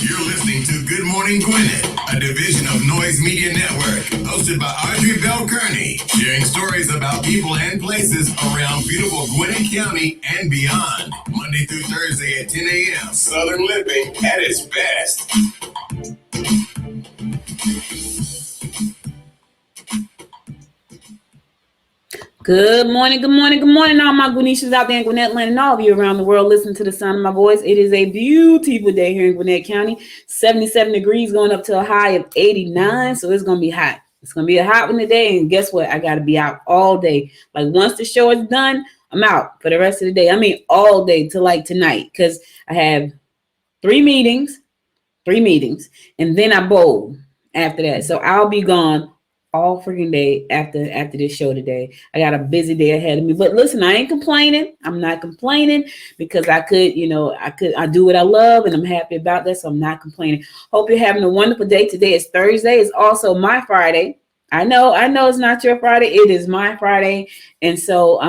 You're listening to Good Morning Gwinnett, a division of Noise Media Network, hosted by Audrey Bell Kearney, sharing stories about people and places around beautiful Gwinnett County and beyond. Monday through Thursday at 10 a.m. Southern living at its best. Good morning, all my Gwinnetians out there in Gwinnett land and all of you around the world listening to the sound of my voice. It is a beautiful day here in Gwinnett County. 77 degrees going up to a high of 89, so it's going to be hot. It's going to be a hot one today, and guess what? I got to be out all day. Like once the show is done, I'm out for the rest of the day. I mean all day to like tonight because I have three meetings, and then I bowl after that. So I'll be gone all freaking day after this show today. I got a busy day ahead of me, but listen, I ain't complaining. I'm not complaining because I do what I love and I'm happy about that. So I'm not complaining. Hope you're having a wonderful day. Today is Thursday. It's also my Friday. I know it's not your Friday. It is my Friday. And so,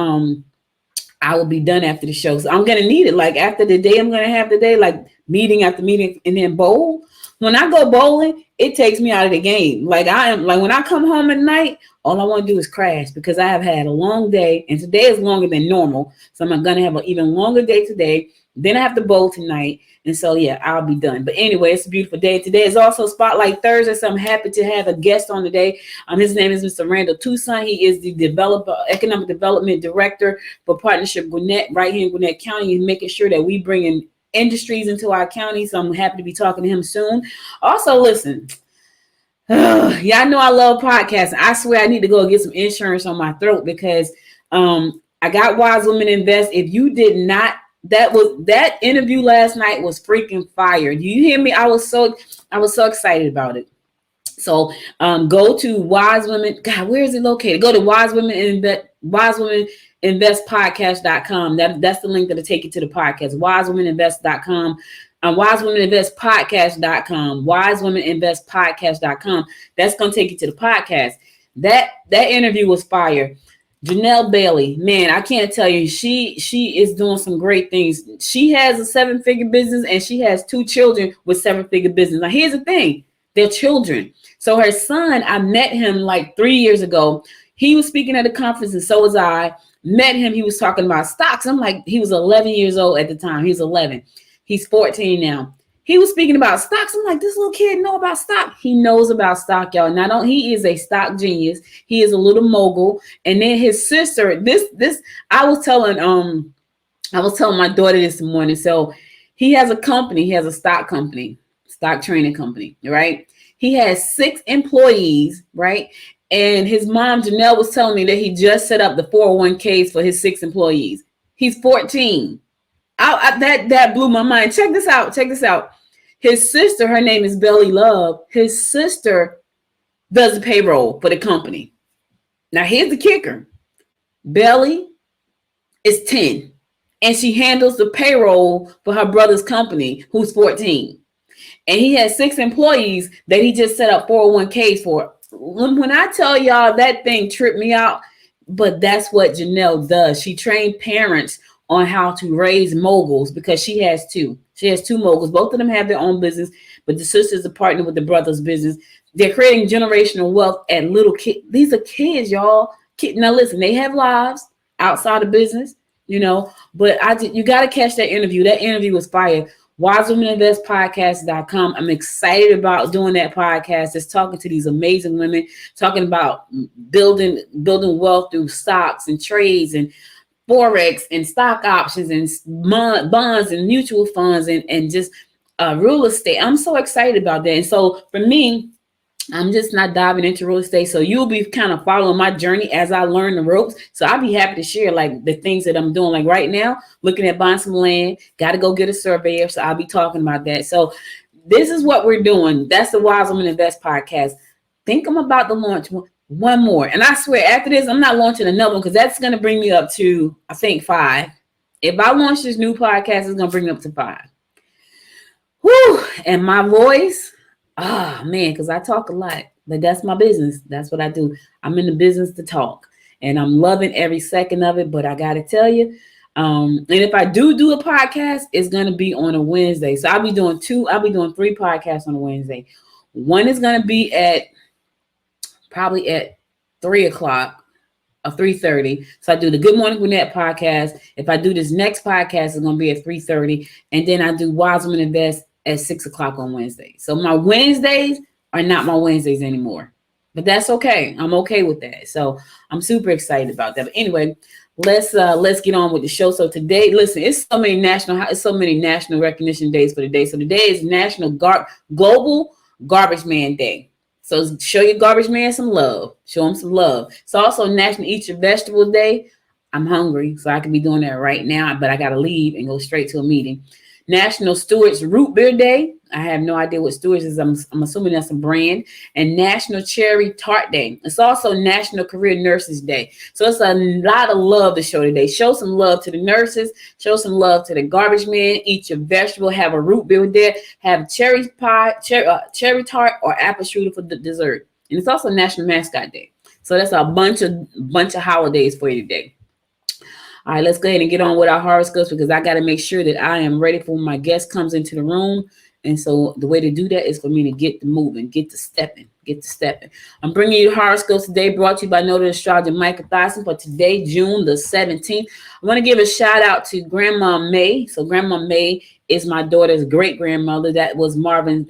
I will be done after the show. So I'm going to need it. Like after the day, I'm going to have the day, like meeting after meeting and then bowl. When I go bowling, it takes me out of the game. Like when I come home at night, all I want to do is crash because I have had a long day and today is longer than normal. So I'm going to have an even longer day today. Then I have to bowl tonight. And so, yeah, I'll be done. But anyway, it's a beautiful day. Today is also Spotlight Thursday. So I'm happy to have a guest on today. His name is Mr. Randall Toussaint. He is the economic development director for Partnership Gwinnett right here in Gwinnett County. He's making sure that we bring in industries into our county. So I'm happy to be talking to him soon. Also, listen, y'all know I love podcasts. I swear I need to go get some insurance on my throat because I got Wise Women Invest. If you did not, that interview last night was freaking fire. Do you hear me? I was so excited about it. So go to Wise Women. God, where is it located? Go to Wise Women Invest podcast.com. That's the link that'll take you to the podcast. wisewomeninvest.com. wisewomeninvestpodcast.com. wisewomeninvestpodcast.com. That's going to take you to the podcast. That interview was fire. Janelle Bailey, man, I can't tell you, she is doing some great things. She has a 7-figure business and she has 2 children with 7-figure business. Now, here's the thing. They're children. So her son, I met him like 3 years ago. He was speaking at a conference and so was I. Met him. He was talking about stocks. I'm like, he was 11 years old at the time. He was 11. He's 14 now. He was speaking about stocks. I'm like, this little kid know about stock. He knows about stock, y'all. He is a stock genius. He is a little mogul. And then his sister, I was telling my daughter this morning. So he has a company. He has a stock training company, right? He has 6 employees, right? And his mom, Janelle, was telling me that he just set up the 401ks for his 6 employees. He's 14. That blew my mind. Check this out. His sister, her name is Belly Love. His sister does the payroll for the company. Now, here's the kicker. Belly is 10, and she handles the payroll for her brother's company, who's 14. And he has 6 employees that he just set up 401ks for. When I tell y'all that thing tripped me out, but that's what Janelle does. She trained parents on how to raise moguls because she has 2. She has 2 moguls. Both of them have their own business, but the sister's a partner with the brother's business. They're creating generational wealth at little kids. These are kids, y'all. Now listen, they have lives outside of business, but you got to catch that interview. That interview was fire. wisewomeninvestpodcast.com. I'm excited about doing that podcast. Just talking to these amazing women, talking about building wealth through stocks and trades and Forex and stock options and bonds and mutual funds and just real estate. I'm so excited about that. And so for me, I'm just not diving into real estate. So you'll be kind of following my journey as I learn the ropes. So I'll be happy to share like the things that I'm doing. Like right now, looking at buying some land, got to go get a surveyor. So I'll be talking about that. So this is what we're doing. That's the Wise Women Invest podcast. Think I'm about to launch one more. And I swear after this, I'm not launching another one because that's going to bring me up to, I think, 5. If I launch this new podcast, it's going to bring me up to 5. Whew. And my voice, man, because I talk a lot, but that's my business. That's what I do. I'm in the business to talk and I'm loving every second of it. But I got to tell you, And if I do a podcast, it's gonna be on a Wednesday. So I'll be doing 3 podcasts on a Wednesday. One is gonna be probably at 3:00 or 3:30. So I do the Good Morning Gwinnett podcast. If I do this next podcast, it's gonna be at 3:30, and then I do Wiseman Invest at 6:00 on Wednesday. So my Wednesdays are not my Wednesdays anymore, but that's okay. I'm okay with that. So I'm super excited about that. But anyway, let's get on with the show. So today, listen, it's so many national recognition days for today. So today is National Global Garbage Man Day. So show your garbage man some love. Show him some love. It's also National Eat Your Vegetables Day. I'm hungry, so I could be doing that right now, but I got to leave and go straight to a meeting. National Stewart's Root Beer Day. I have no idea what Stewart's is. I'm assuming that's a brand. And National Cherry Tart Day. It's also National Career Nurses Day. So it's a lot of love to show today. Show some love to the nurses. Show some love to the garbage man. Eat your vegetable. Have a root beer there. Have cherry pie, cherry tart, or apple strudel for the dessert. And it's also National Mascot Day. So that's a bunch of holidays for you today. All right, let's go ahead and get on with our horoscopes because I got to make sure that I am ready for when my guest comes into the room. And so the way to do that is for me to get to moving, get to stepping. I'm bringing you horoscopes today, brought to you by noted astrologer Michael Thoussaint for today, June the 17th. I want to give a shout out to Grandma May. So Grandma May is my daughter's great grandmother. That is Marvin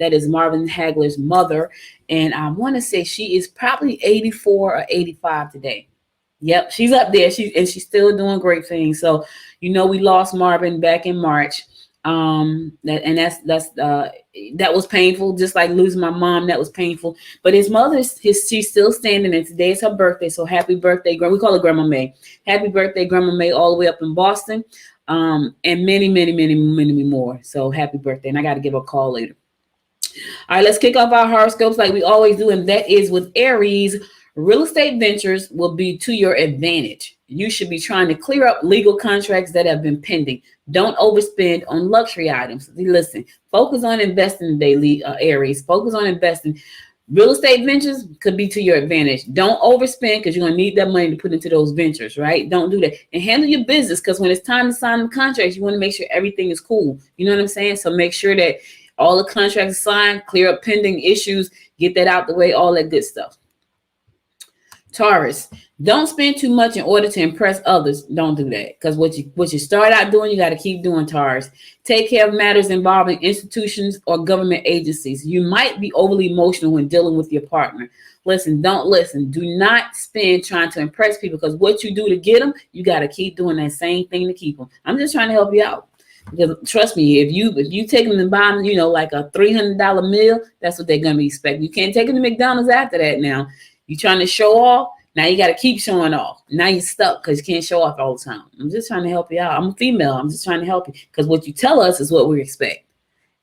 Hagler's mother. And I want to say she is probably 84 or 85 today. Yep, she's up there. She's still doing great things. So, we lost Marvin back in March. That was painful. Just like losing my mom, that was painful. But his mother, she's still standing, and today is her birthday. So happy birthday, we call her Grandma May. Happy birthday, Grandma May, all the way up in Boston, and many, many, many, many more. So happy birthday, and I got to give her a call later. All right, let's kick off our horoscopes like we always do, and that is with Aries. Real estate ventures will be to your advantage. You should be trying to clear up legal contracts that have been pending. Don't overspend on luxury items. Listen, focus on investing today, Aries. Focus on investing. Real estate ventures could be to your advantage. Don't overspend because you're going to need that money to put into those ventures, right? Don't do that. And handle your business because when it's time to sign the contracts, you want to make sure everything is cool. You know what I'm saying? So make sure that all the contracts are signed, clear up pending issues, get that out the way, all that good stuff. Taurus, don't spend too much in order to impress others. Don't do that because what you start out doing, you got to keep doing, Taurus. Take care of matters involving institutions or government agencies. You might be overly emotional when dealing with your partner. Do not spend trying to impress people because what you do to get them, you got to keep doing that same thing to keep them. I'm just trying to help you out. Because trust me, if you take them to buy them, like a $300 meal, that's what they're going to be expecting. You can't take them to McDonald's after that now. You trying to show off? Now you got to keep showing off. Now you're stuck because you can't show off all the time. I'm just trying to help you out. I'm a female. I'm just trying to help you because what you tell us is what we expect.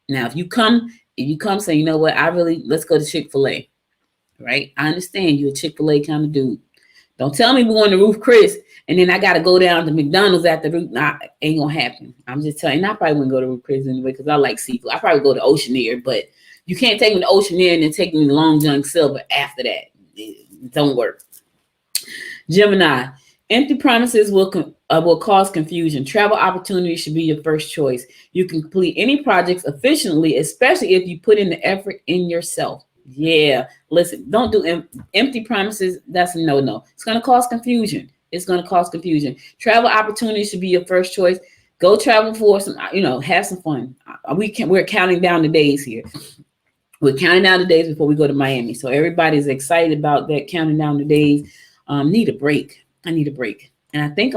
Now, if you come saying, let's go to Chick-fil-A, right? I understand you're a Chick-fil-A kind of dude. Don't tell me we're going to Ruth Chris and then I got to go down to McDonald's after Ruth. Nah, ain't going to happen. I'm just telling you. I probably wouldn't go to Ruth Chris anyway because I like seafood. I probably go to Oceaneer, but you can't take me to Oceaneer and then take me to Long John Silver after that. It don't work. Gemini, empty promises will cause confusion. Travel opportunities should be your first choice. You can complete any projects efficiently, especially if you put in the effort in yourself. Yeah, listen, don't do empty promises. That's a no-no. It's going to cause confusion. Travel opportunities should be your first choice. Go travel for some, have some fun. We're counting down the days here. We're counting down the days before we go to Miami. So everybody's excited about that, counting down the days. Need a break. I need a break. And I think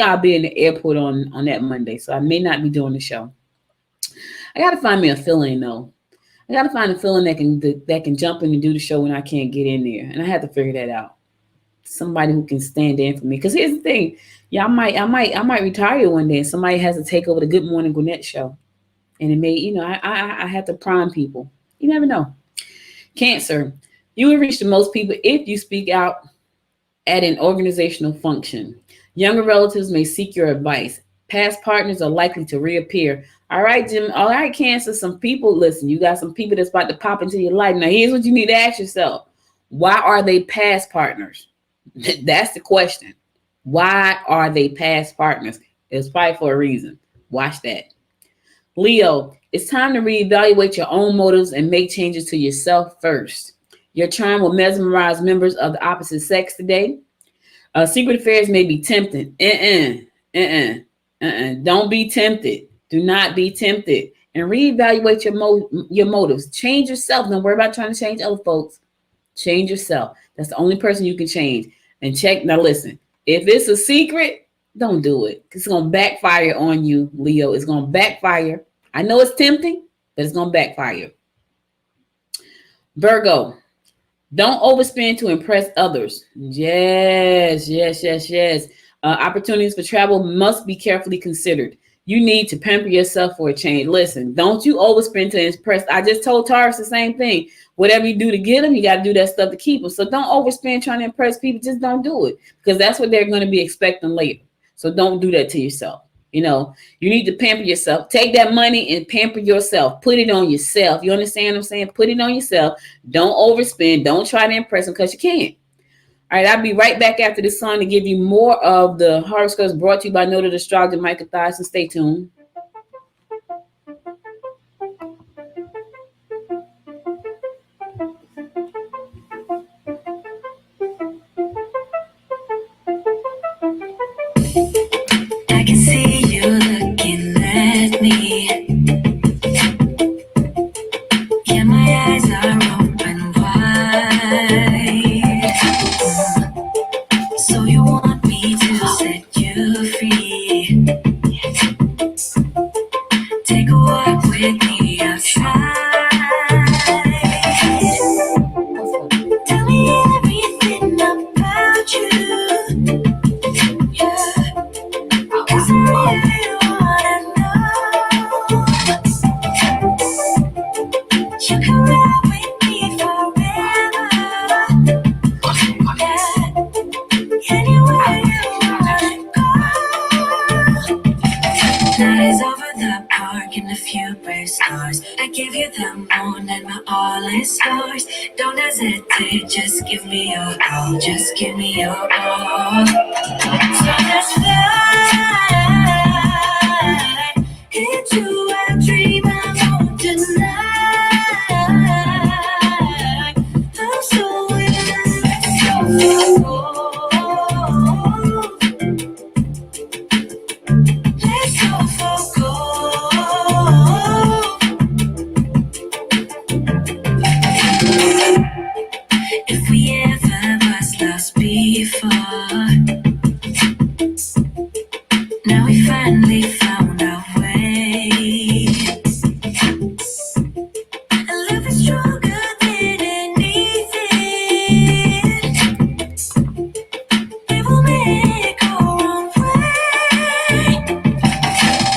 I'll be in the airport on that Monday. So I may not be doing the show. I got to find me a fill-in though. I got to find a fill-in that can jump in and do the show when I can't get in there. And I have to figure that out. Somebody who can stand in for me. Because here's the thing. Yeah, I might retire one day and somebody has to take over the Good Morning Gwinnett show. And it may, I have to prime people. You never know. Cancer, you will reach the most people if you speak out at an organizational function. Younger relatives may seek your advice. Past partners are likely to reappear. All right, Jim. All right, Cancer. Some people, listen, you got some people that's about to pop into your life. Now, here's what you need to ask yourself. Why are they past partners? That's the question. Why are they past partners? It was probably for a reason. Watch that. Leo, it's time to reevaluate your own motives and make changes to yourself first. Your charm will mesmerize members of the opposite sex today. Secret affairs may be tempting. Don't be tempted. Do not be tempted. And reevaluate your motives. Change yourself. Don't worry about trying to change other folks. Change yourself. That's the only person you can change. And check. Now listen, if it's a secret, don't do it. It's going to backfire on you, Leo. It's going to backfire. I know it's tempting, but it's going to backfire. Virgo, don't overspend to impress others. Yes. Opportunities for travel must be carefully considered. You need to pamper yourself for a change. Listen, don't you overspend to impress. I just told Taurus the same thing. Whatever you do to get them, you got to do that stuff to keep them. So don't overspend trying to impress people. Just don't do it, because that's what they're going to be expecting later. So don't do that to yourself. You need to pamper yourself. Take that money and pamper yourself. Put it on yourself. You understand what I'm saying? Put it on yourself. Don't overspend. Don't try to impress them, because you can't. All right, I'll be right back after this song to give you more of the horoscopes brought to you by noted astrologer Michael Toussaint. Stay tuned. I can see you looking at me. Yeah, my eyes are open wide. So you want me to set you free? Take a walk with me outside. Tell me everything about you. Yeah. 'Cause I really wanna know. You can ride with me forever. Yeah. Anywhere you wanna go. Night is over the park and a few brave stars. I give you the moon and my all is yours. Don't hesitate, just give me your all. Just give me your all. So let's fly into a dream I'm tonight. I'm so in let's go for gold. If we ever was lost before, now we finally found our way. And love is stronger than anything. It will make our own way.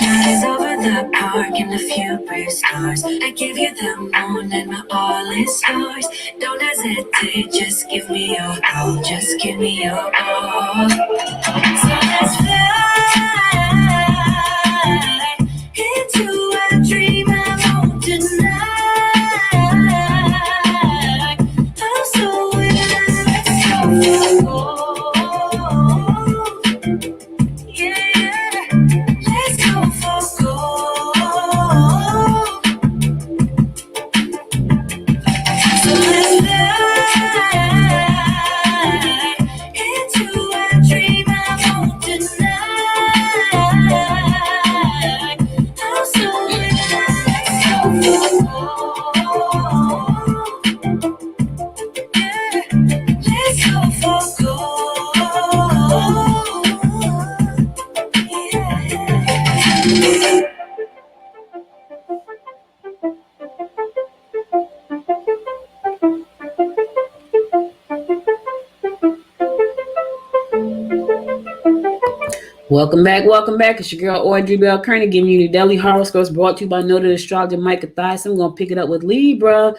Night is over the park and a few brave stars. I give you the moon and my all is yours. Don't hesitate, just give me your all. Just give me your all. So let's fly into a dream I'm tonight. I'm so in let's go for gold. Yeah, let's go for gold. So let's fly into a dream I'm tonight. I'm so in let's go for gold. Yeah, let's go for gold. Yeah. Welcome back. It's your girl Audrey Bell Kearney giving you the daily horoscopes brought to you by noted astrologer Michael Toussaint. I'm going to pick it up with Libra.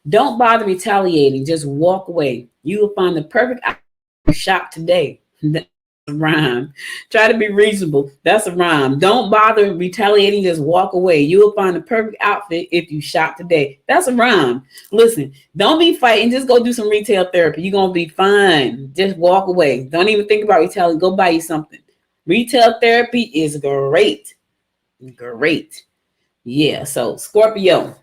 Don't bother retaliating. Just walk away. You will find the perfect shop today. That's a rhyme. Try to be reasonable. That's a rhyme. Don't bother retaliating. Just walk away. You will find the perfect outfit if you shop today. That's a rhyme. Listen, don't be fighting. Just go do some retail therapy. You're going to be fine. Just walk away. Don't even think about retaliating. Go buy you something. Retail therapy is great. Great. Yeah. So Scorpio,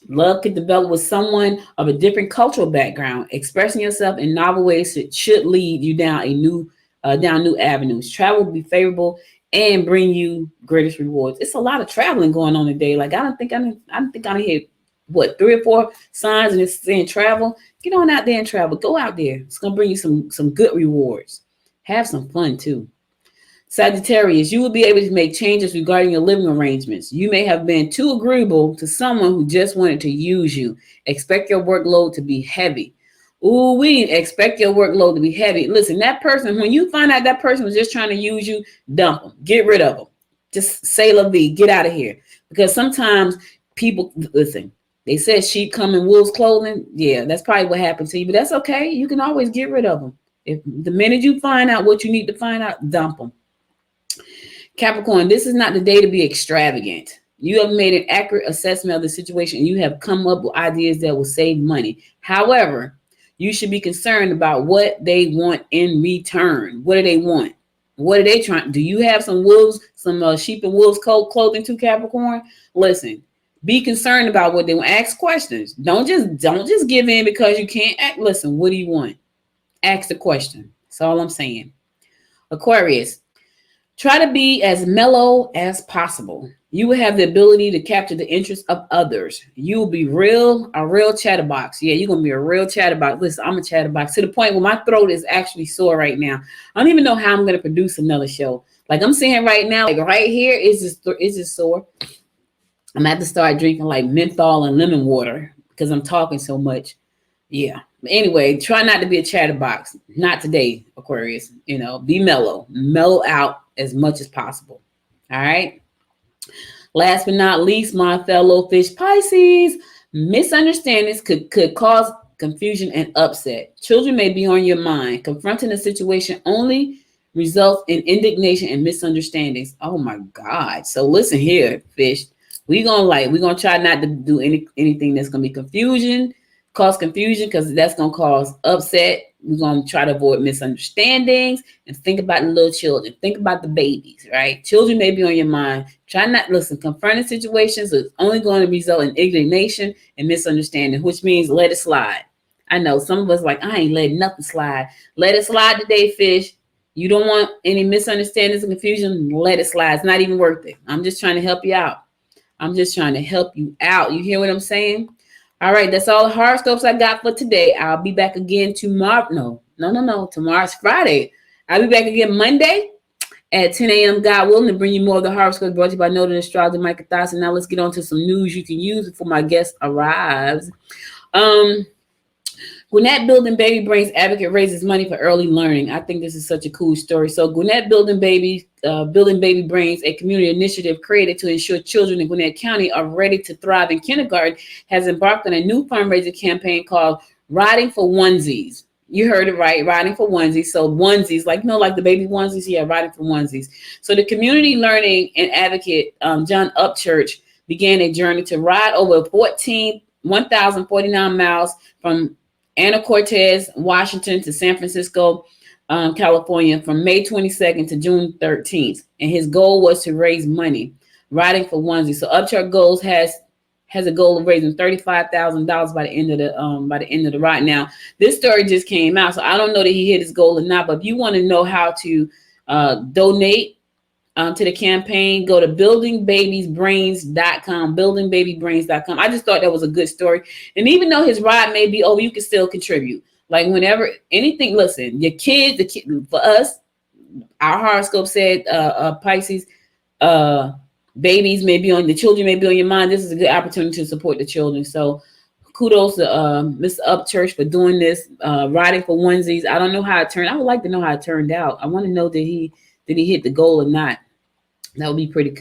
love could develop with someone of a different cultural background. Expressing yourself in novel ways should lead you down new avenues. Travel will be favorable and bring you greatest rewards. It's a lot of traveling going on today. Like I don't think I hit what 3 or 4 signs and it's saying travel. Get on out there and travel. Go out there. It's gonna bring you some good rewards. Have some fun too. Sagittarius, you will be able to make changes regarding your living arrangements. You may have been too agreeable to someone who just wanted to use you. Expect your workload to be heavy. Ooh, we expect your workload to be heavy. Listen, that person, when you find out that person was just trying to use you, dump them. Get rid of them. Just say la vie, get out of here. Because sometimes people, listen, they said sheep come in wolf's clothing. Yeah, that's probably what happened to you, but that's okay. You can always get rid of them. If the minute you find out what you need to find out, dump them. Capricorn, this is not the day to be extravagant. You have made an accurate assessment of the situation and you have come up with ideas that will save money. However, you should be concerned about what they want in return. What do they want? What are they trying? Do you have some wolves, some sheep and wolves clothing too, Capricorn? Listen, be concerned about what they want. Ask questions. Don't just give in because you can't act. Listen, what do you want? Ask the question. That's all I'm saying. Aquarius, try to be as mellow as possible. You will have the ability to capture the interest of others. You will be a real chatterbox. Yeah, you're going to be a real chatterbox. Listen, I'm a chatterbox to the point where my throat is actually sore right now. I don't even know how I'm going to produce another show. Like I'm saying right now, like right here is just sore. I'm going to have to start drinking like menthol and lemon water because I'm talking so much. Yeah. But anyway, try not to be a chatterbox. Not today, Aquarius. Be mellow. Mellow out as much as possible. All right. Last but not least, my fellow fish Pisces, misunderstandings could cause confusion and upset. Children may be on your mind. Confronting a situation only results in indignation and misunderstandings. Oh my God. So listen here, fish. We're gonna try not to do anything that's gonna be cause confusion, because that's gonna cause upset. We're gonna try to avoid misunderstandings and think about the little children. Think about the babies, right? Children may be on your mind. Try not listen. Confronting situations is only going to result in indignation and misunderstanding, which means let it slide. I know some of us like, I ain't letting nothing slide. Let it slide today, fish. You don't want any misunderstandings and confusion. Let it slide. It's not even worth it. I'm just trying to help you out. You hear what I'm saying? All right, that's all the horoscopes I got for today. I'll be back again tomorrow. No. Tomorrow's Friday. I'll be back again Monday at 10 a.m. God willing, to bring you more of the horoscopes brought to you by Noted Astrologer Micah Toussaint. Now let's get on to some news you can use before my guest arrives. Gwinnett Building Baby Brains advocate raises money for early learning. I think this is such a cool story. So Gwinnett Building Baby Brains, a community initiative created to ensure children in Gwinnett County are ready to thrive in kindergarten, has embarked on a new fundraising campaign called Riding for Onesies. You heard it right, Riding for Onesies. So onesies, like the baby onesies, yeah, Riding for Onesies. So the community learning and advocate, John Upchurch, began a journey to ride over 1,049 miles from Anacortes, Washington to San Francisco, California from May 22nd to June 13th. And his goal was to raise money, Riding for Onesies. So Upchurch has a goal of raising $35,000 by the end of the ride. Now, this story just came out, so I don't know that he hit his goal or not, but if you want to know how to donate to the campaign, go to buildingbabiesbrains.com, buildingbabybrains.com. I just thought that was a good story. And even though his ride may be over, you can still contribute. Like whenever anything, listen, your kids, for us, our horoscope said, Pisces, the children may be on your mind. This is a good opportunity to support the children. So kudos to Mr. Upchurch for doing this, Riding for Onesies. I don't know how it turned. I would like to know how it turned out. I want to know that he hit the goal or not. That would be pretty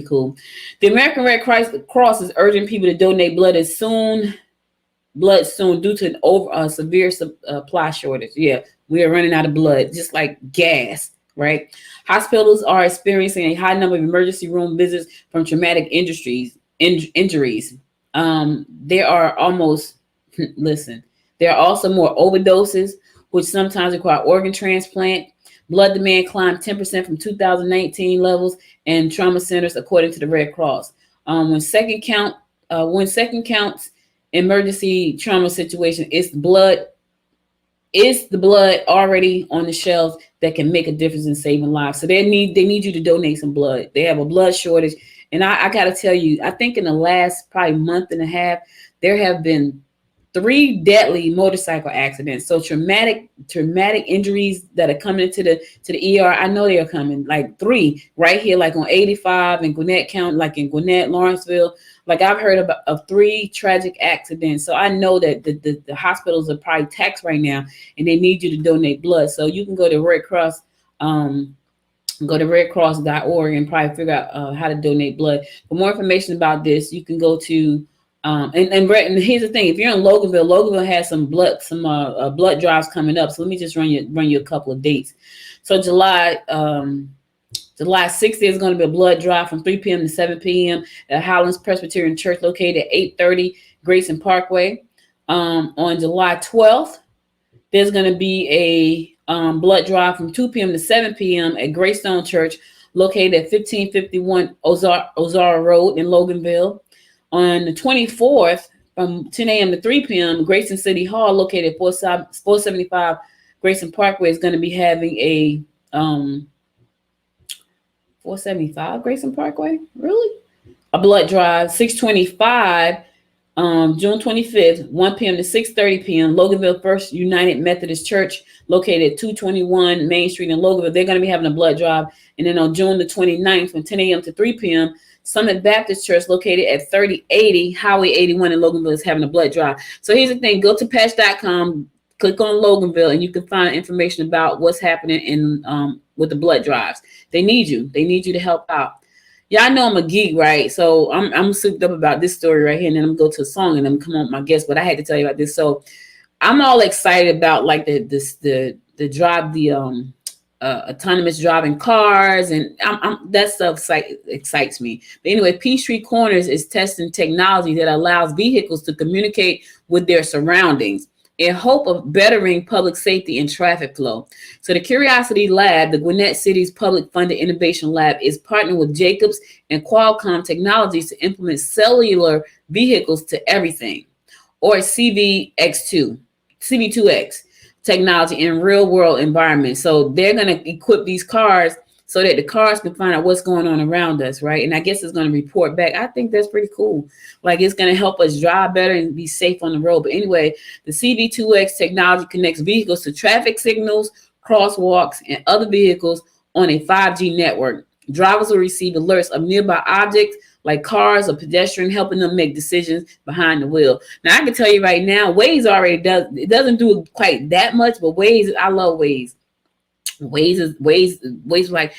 cool. The American Red Cross is urging people to donate blood soon due to an severe supply shortage. Yeah, we are running out of blood, just like gas, right? Hospitals are experiencing a high number of emergency room visits from traumatic injuries. There are also more overdoses, which sometimes require organ transplant. Blood demand climbed 10% from 2019 levels and trauma centers, according to the Red Cross. When second counts emergency trauma situation, it's the blood already on the shelves that can make a difference in saving lives. So they need you to donate some blood. They have a blood shortage. And I got to tell you, I think in the last probably month and a half, there have been 3 deadly motorcycle accidents. So traumatic injuries that are coming to the ER. I know they are coming, like 3 right here, like on 85 in Gwinnett County, like in Gwinnett, Lawrenceville. Like I've heard of 3 tragic accidents. So I know that the hospitals are probably taxed right now, and they need you to donate blood. So you can go to Red Cross. Go to redcross.org and probably figure out how to donate blood. For more information about this, you can go to and here's the thing: if you're in Loganville has some blood drives coming up. So let me just run you a couple of dates. So July 6th, there's going to be a blood drive from 3 p.m. to 7 p.m. at Highlands Presbyterian Church, located at 830 Grayson Parkway. On July 12th, there's going to be a blood drive from 2 p.m. to 7 p.m. at Greystone Church, located at 1551 Ozara Road in Loganville. On the 24th, from 10 a.m. to 3 p.m., Grayson City Hall, located at 475 Grayson Parkway, is going to be having a 475 Grayson Parkway? Really? A blood drive. 625, June 25th, 1 p.m. to 6:30 p.m., Loganville First United Methodist Church, located at 221 Main Street in Loganville. They're going to be having a blood drive. And then on June the 29th, from 10 a.m. to 3 p.m., Summit Baptist Church, located at 3080 Highway 81 in Loganville, is having a blood drive. So here's the thing: go to patch.com, click on Loganville, and you can find information about what's happening in with the blood drives. They need you. They need you to help out. Y'all know I'm a geek, right? So I'm souped up about this story right here, and then I'm gonna go to a song and I'm come on with my guest. But I had to tell you about this. So I'm all excited about like the drive, the autonomous driving cars, and that stuff excites me. But anyway, Peachtree Corners is testing technology that allows vehicles to communicate with their surroundings in hope of bettering public safety and traffic flow. So the Curiosity Lab, the Gwinnett City's public funded innovation lab, is partnering with Jacobs and Qualcomm Technologies to implement cellular vehicles to everything, or CV2X technology in real world environments. So they're going to equip these cars so that the cars can find out what's going on around us, right? And I guess it's going to report back. I think that's pretty cool. Like, it's going to help us drive better and be safe on the road. But anyway, the CV2X technology connects vehicles to traffic signals, crosswalks, and other vehicles on a 5G network. Drivers will receive alerts of nearby objects like cars or pedestrians, helping them make decisions behind the wheel. Now, I can tell you right now, Waze already does. It doesn't do quite that much, but Waze, I love Waze. Waze like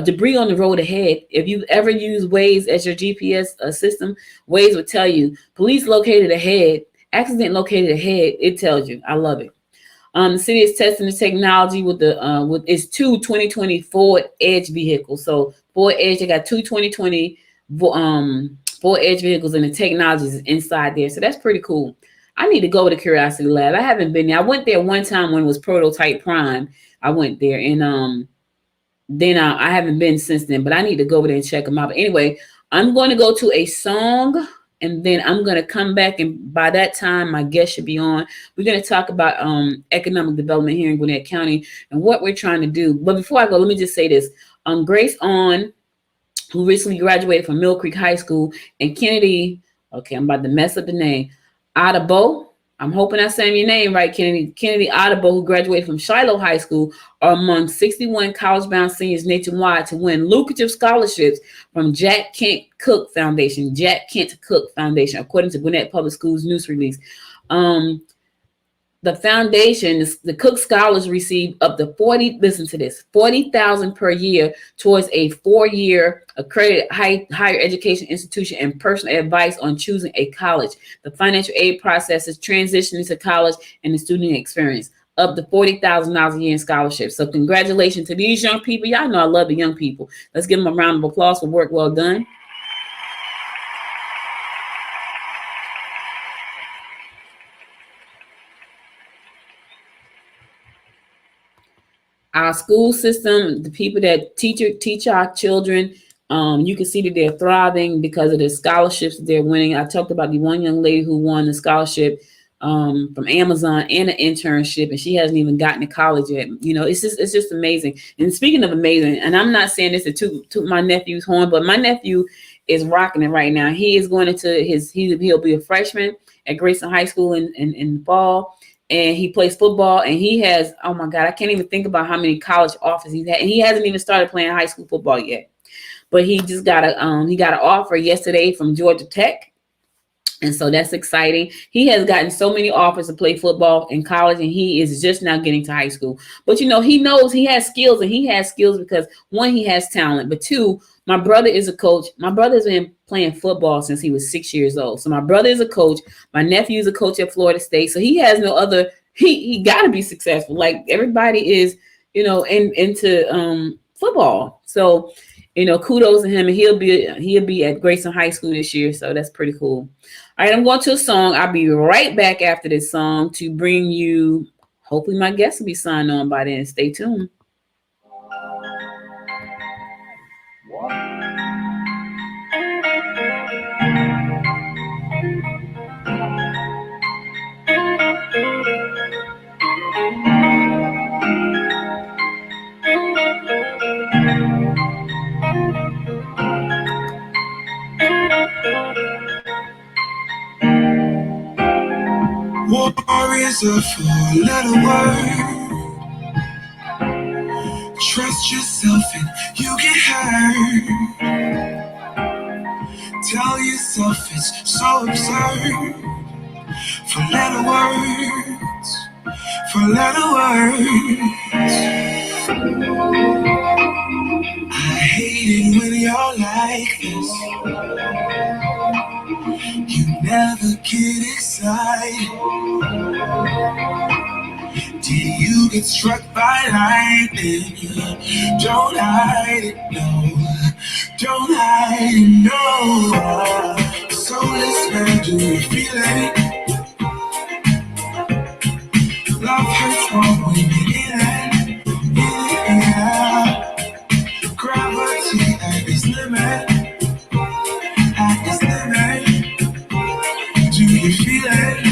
debris on the road ahead. If you've ever used Waze as your GPS system, Waze would tell you police located ahead, accident located ahead. It tells you. I love it. The city is testing the technology with its 2020 Ford Edge vehicles. So Ford Edge, they got 2020 Ford Edge vehicles, and the technology is inside there. So that's pretty cool. I need to go to Curiosity Lab. I haven't been there. I went there one time when it was Prototype Prime. I went there, and then I haven't been since then. But I need to go over there and check them out. But anyway, I'm going to go to a song, and then I'm going to come back, and by that time, my guest should be on. We're going to talk about economic development here in Gwinnett County and what we're trying to do. But before I go, let me just say this. Grace On, who recently graduated from Mill Creek High School, and Kennedy, okay, I'm about to mess up the name, Addabo. I'm hoping I'm saying your name right, Kennedy Addabo, who graduated from Shiloh High School, are among 61 college-bound seniors nationwide to win lucrative scholarships from Jack Kent Cook Foundation, according to Gwinnett Public Schools news release. The foundation, the Cook Scholars receive up to $40,000 per year towards a 4-year accredited higher education institution and personal advice on choosing a college. The financial aid process is transitioning to college and the student experience. Up to $40,000 a year in scholarships. So congratulations to these young people. Y'all know I love the young people. Let's give them a round of applause for work well done. our school system, the people that teach our children, you can see that they're thriving because of the scholarships that they're winning. I talked about the one young lady who won the scholarship from Amazon and an internship, and she hasn't even gotten to college yet. You know, it's just amazing. And speaking of amazing, and I'm not saying this to toot my nephew's horn, but my nephew is rocking it right now. He is going into he'll be a freshman at Grayson High School in the fall, and he plays football, and he has, oh my God, I can't even think about how many college offers he's had, and he hasn't even started playing high school football yet. But he just got an offer yesterday from Georgia Tech. And so that's exciting. He has gotten so many offers to play football in college, and he is just now getting to high school. But, you know, he knows he has skills, and he has skills because, one, he has talent. But two, my brother is a coach. My brother's been playing football since he was 6 years old. So my brother is a coach. My nephew is a coach at Florida State. So he has no other, he got to be successful. Like everybody is, you know, into football. So, you know, kudos to him, and he'll be at Grayson High School this year. So that's pretty cool. All right, I'm going to a song. I'll be right back after this song to bring you, hopefully my guest will be signed on by then. Stay tuned. War is a four-letter word. Trust yourself and you get hurt. Tell yourself it's so absurd. Four-letter words. Four-letter words. I hate it when you're like this. You never get excited. Did you get struck by lightning? Don't hide it, no. Don't hide it, no. So listen, do you feel it? Love hurts more when you're in it. Yeah. Gravity at its limit. At its limit. Do you feel it?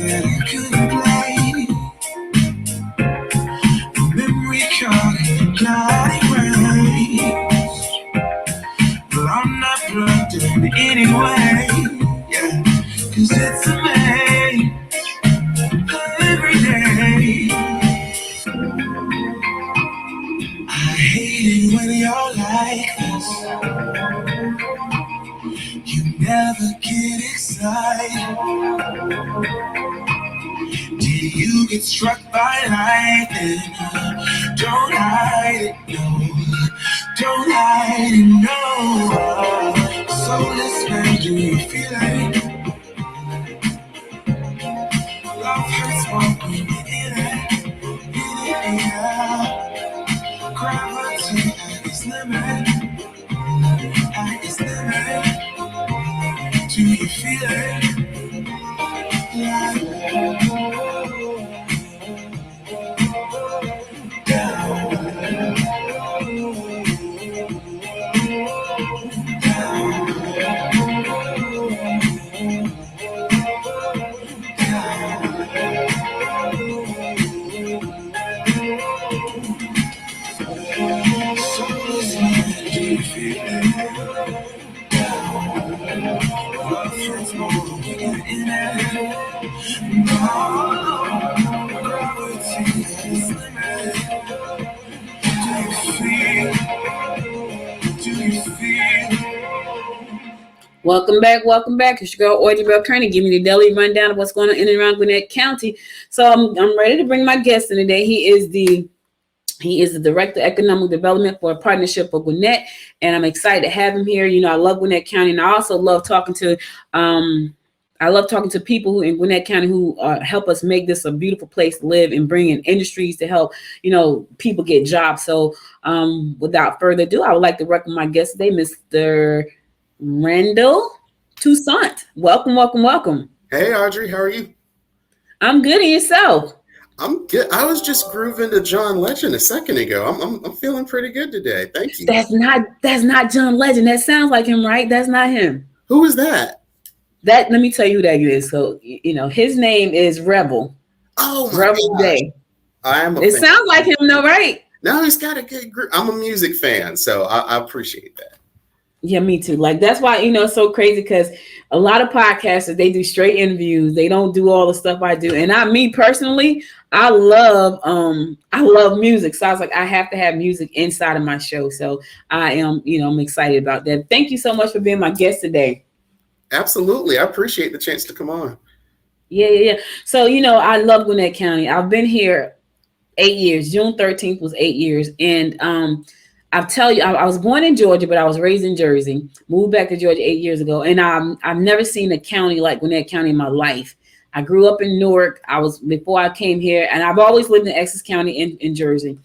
That I couldn't play. The memory card and cloudy rains. But I'm not plugged in anyway. Yeah, 'cause it's a me every day. I hate it when you're like this. You never get excited. Did you get struck by lightning? Don't hide it, no. Don't hide it, no. So listen, do you feel it? Love hurts more when you're in it. In it, yeah. Gravity at its limit. At its limit. Do you feel it? Welcome back. It's your girl, Audrey Bell Kearney, giving you the daily rundown of what's going on in and around Gwinnett County. So I'm ready to bring my guest in today. He is the He is the Director of Economic Development for a Partnership for Gwinnett, and I'm excited to have him here. I love Gwinnett County, and I also love talking to people who in Gwinnett County who help us make this a beautiful place to live and bring in industries to help, people get jobs. So without further ado, I would like to welcome my guest today, Mr. Randall Toussaint. Welcome, welcome, welcome. Hey, Audrey, how are you? I'm good, and yourself? I'm good. I was just grooving to John Legend a second ago. I'm feeling pretty good today. Thank you. That's not John Legend. That sounds like him, right? That's not him. Who is that? Let me tell you who that is. So his name is Rebel. Oh my Rebel gosh. Day. I am. It sounds like him, though, right? No, he's got a good group. I'm a music fan, so I appreciate that. Yeah, me too. Like, that's why, it's so crazy, because a lot of podcasters, they do straight interviews. They don't do all the stuff I do. And me personally, I love music. So I was like, I have to have music inside of my show. So I am, I'm excited about that. Thank you so much for being my guest today. Absolutely. I appreciate the chance to come on. Yeah. So, I love Gwinnett County. I've been here 8 years. June 13th was 8 years. And, I'll tell you, I was born in Georgia, but I was raised in Jersey, moved back to Georgia 8 years ago. And I've never seen a county like Gwinnett County in my life. I grew up in Newark. Before I came here, and I've always lived in Essex County in Jersey.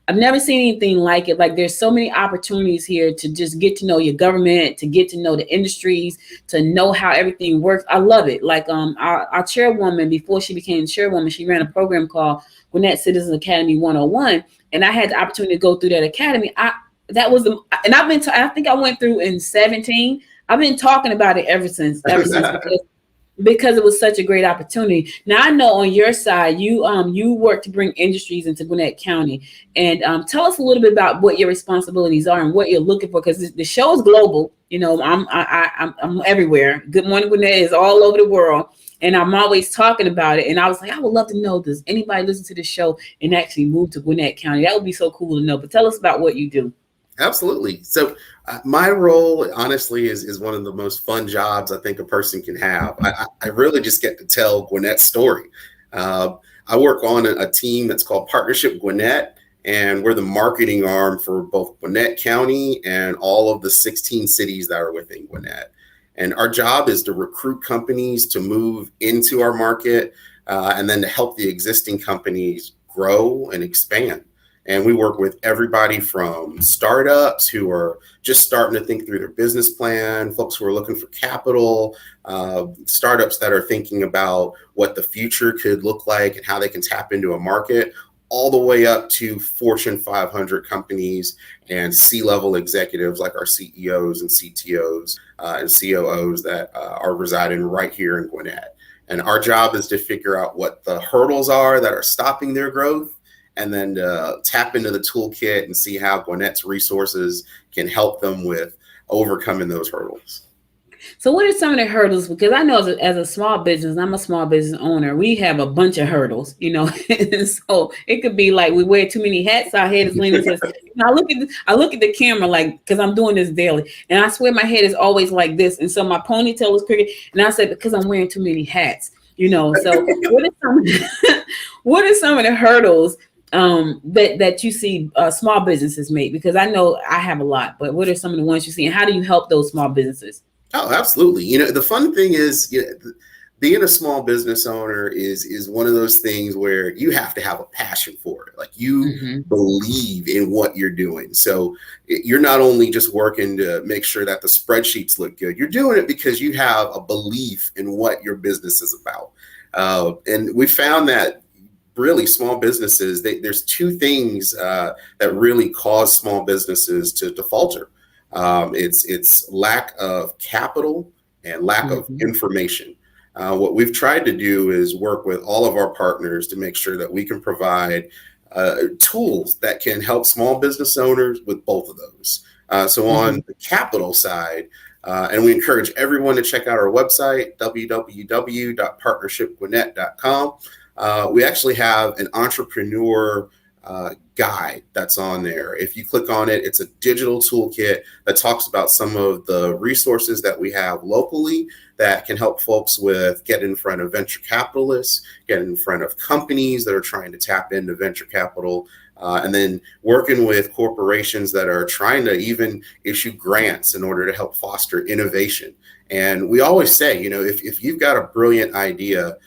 I've never seen anything like it. Like, there's so many opportunities here to just get to know your government, to get to know the industries, to know how everything works. I love it. Like, our chairwoman, before she became chairwoman, she ran a program called Gwinnett Citizens Academy 101. And I had the opportunity to go through that academy. I think I went through in 2017. I've been talking about it ever since because it was such a great opportunity. Now, I know on your side, you work to bring industries into Gwinnett County, and tell us a little bit about what your responsibilities are and what you're looking for, because the show is global. I'm everywhere. Good Morning Gwinnett is all over the world. And I'm always talking about it. And I was like, I would love to know, does anybody listen to this show and actually move to Gwinnett County? That would be so cool to know. But tell us about what you do. Absolutely. So my role, honestly, is one of the most fun jobs I think a person can have. I really just get to tell Gwinnett's story. I work on a team that's called Partnership Gwinnett, and we're the marketing arm for both Gwinnett County and all of the 16 cities that are within Gwinnett. And our job is to recruit companies to move into our market and then to help the existing companies grow and expand. And we work with everybody from startups who are just starting to think through their business plan, folks who are looking for capital, startups that are thinking about what the future could look like and how they can tap into a market, all the way up to Fortune 500 companies and C-level executives like our CEOs and CTOs and COOs that are residing right here in Gwinnett. And our job is to figure out what the hurdles are that are stopping their growth, and then tap into the toolkit and see how Gwinnett's resources can help them with overcoming those hurdles. So what are some of the hurdles? Because I know as a small business, I'm a small business owner, we have a bunch of hurdles, so it could be like we wear too many hats. Our head is leaning to I look at the camera, like, because I'm doing this daily, and I swear my head is always like this. And so my ponytail is crooked. And I said, because I'm wearing too many hats, so what are some of the hurdles that you see small businesses make? Because I know I have a lot, but what are some of the ones you see, and how do you help those small businesses? Oh, absolutely. The fun thing is, being a small business owner is one of those things where you have to have a passion for it. Like, you believe in what you're doing. So you're not only just working to make sure that the spreadsheets look good, you're doing it because you have a belief in what your business is about. And we found that really small businesses, there's two things that really cause small businesses to falter. It's lack of capital and lack of information. What we've tried to do is work with all of our partners to make sure that we can provide tools that can help small business owners with both of those. So on the capital side, and we encourage everyone to check out our website, www.partnershipgwinnett.com. We actually have an entrepreneur guide that's on there. If you click on it, it's a digital toolkit that talks about some of the resources that we have locally that can help folks with get in front of venture capitalists, get in front of companies that are trying to tap into venture capital, And then working with corporations that are trying to even issue grants in order to help foster innovation. And we always say, if you've got a brilliant idea,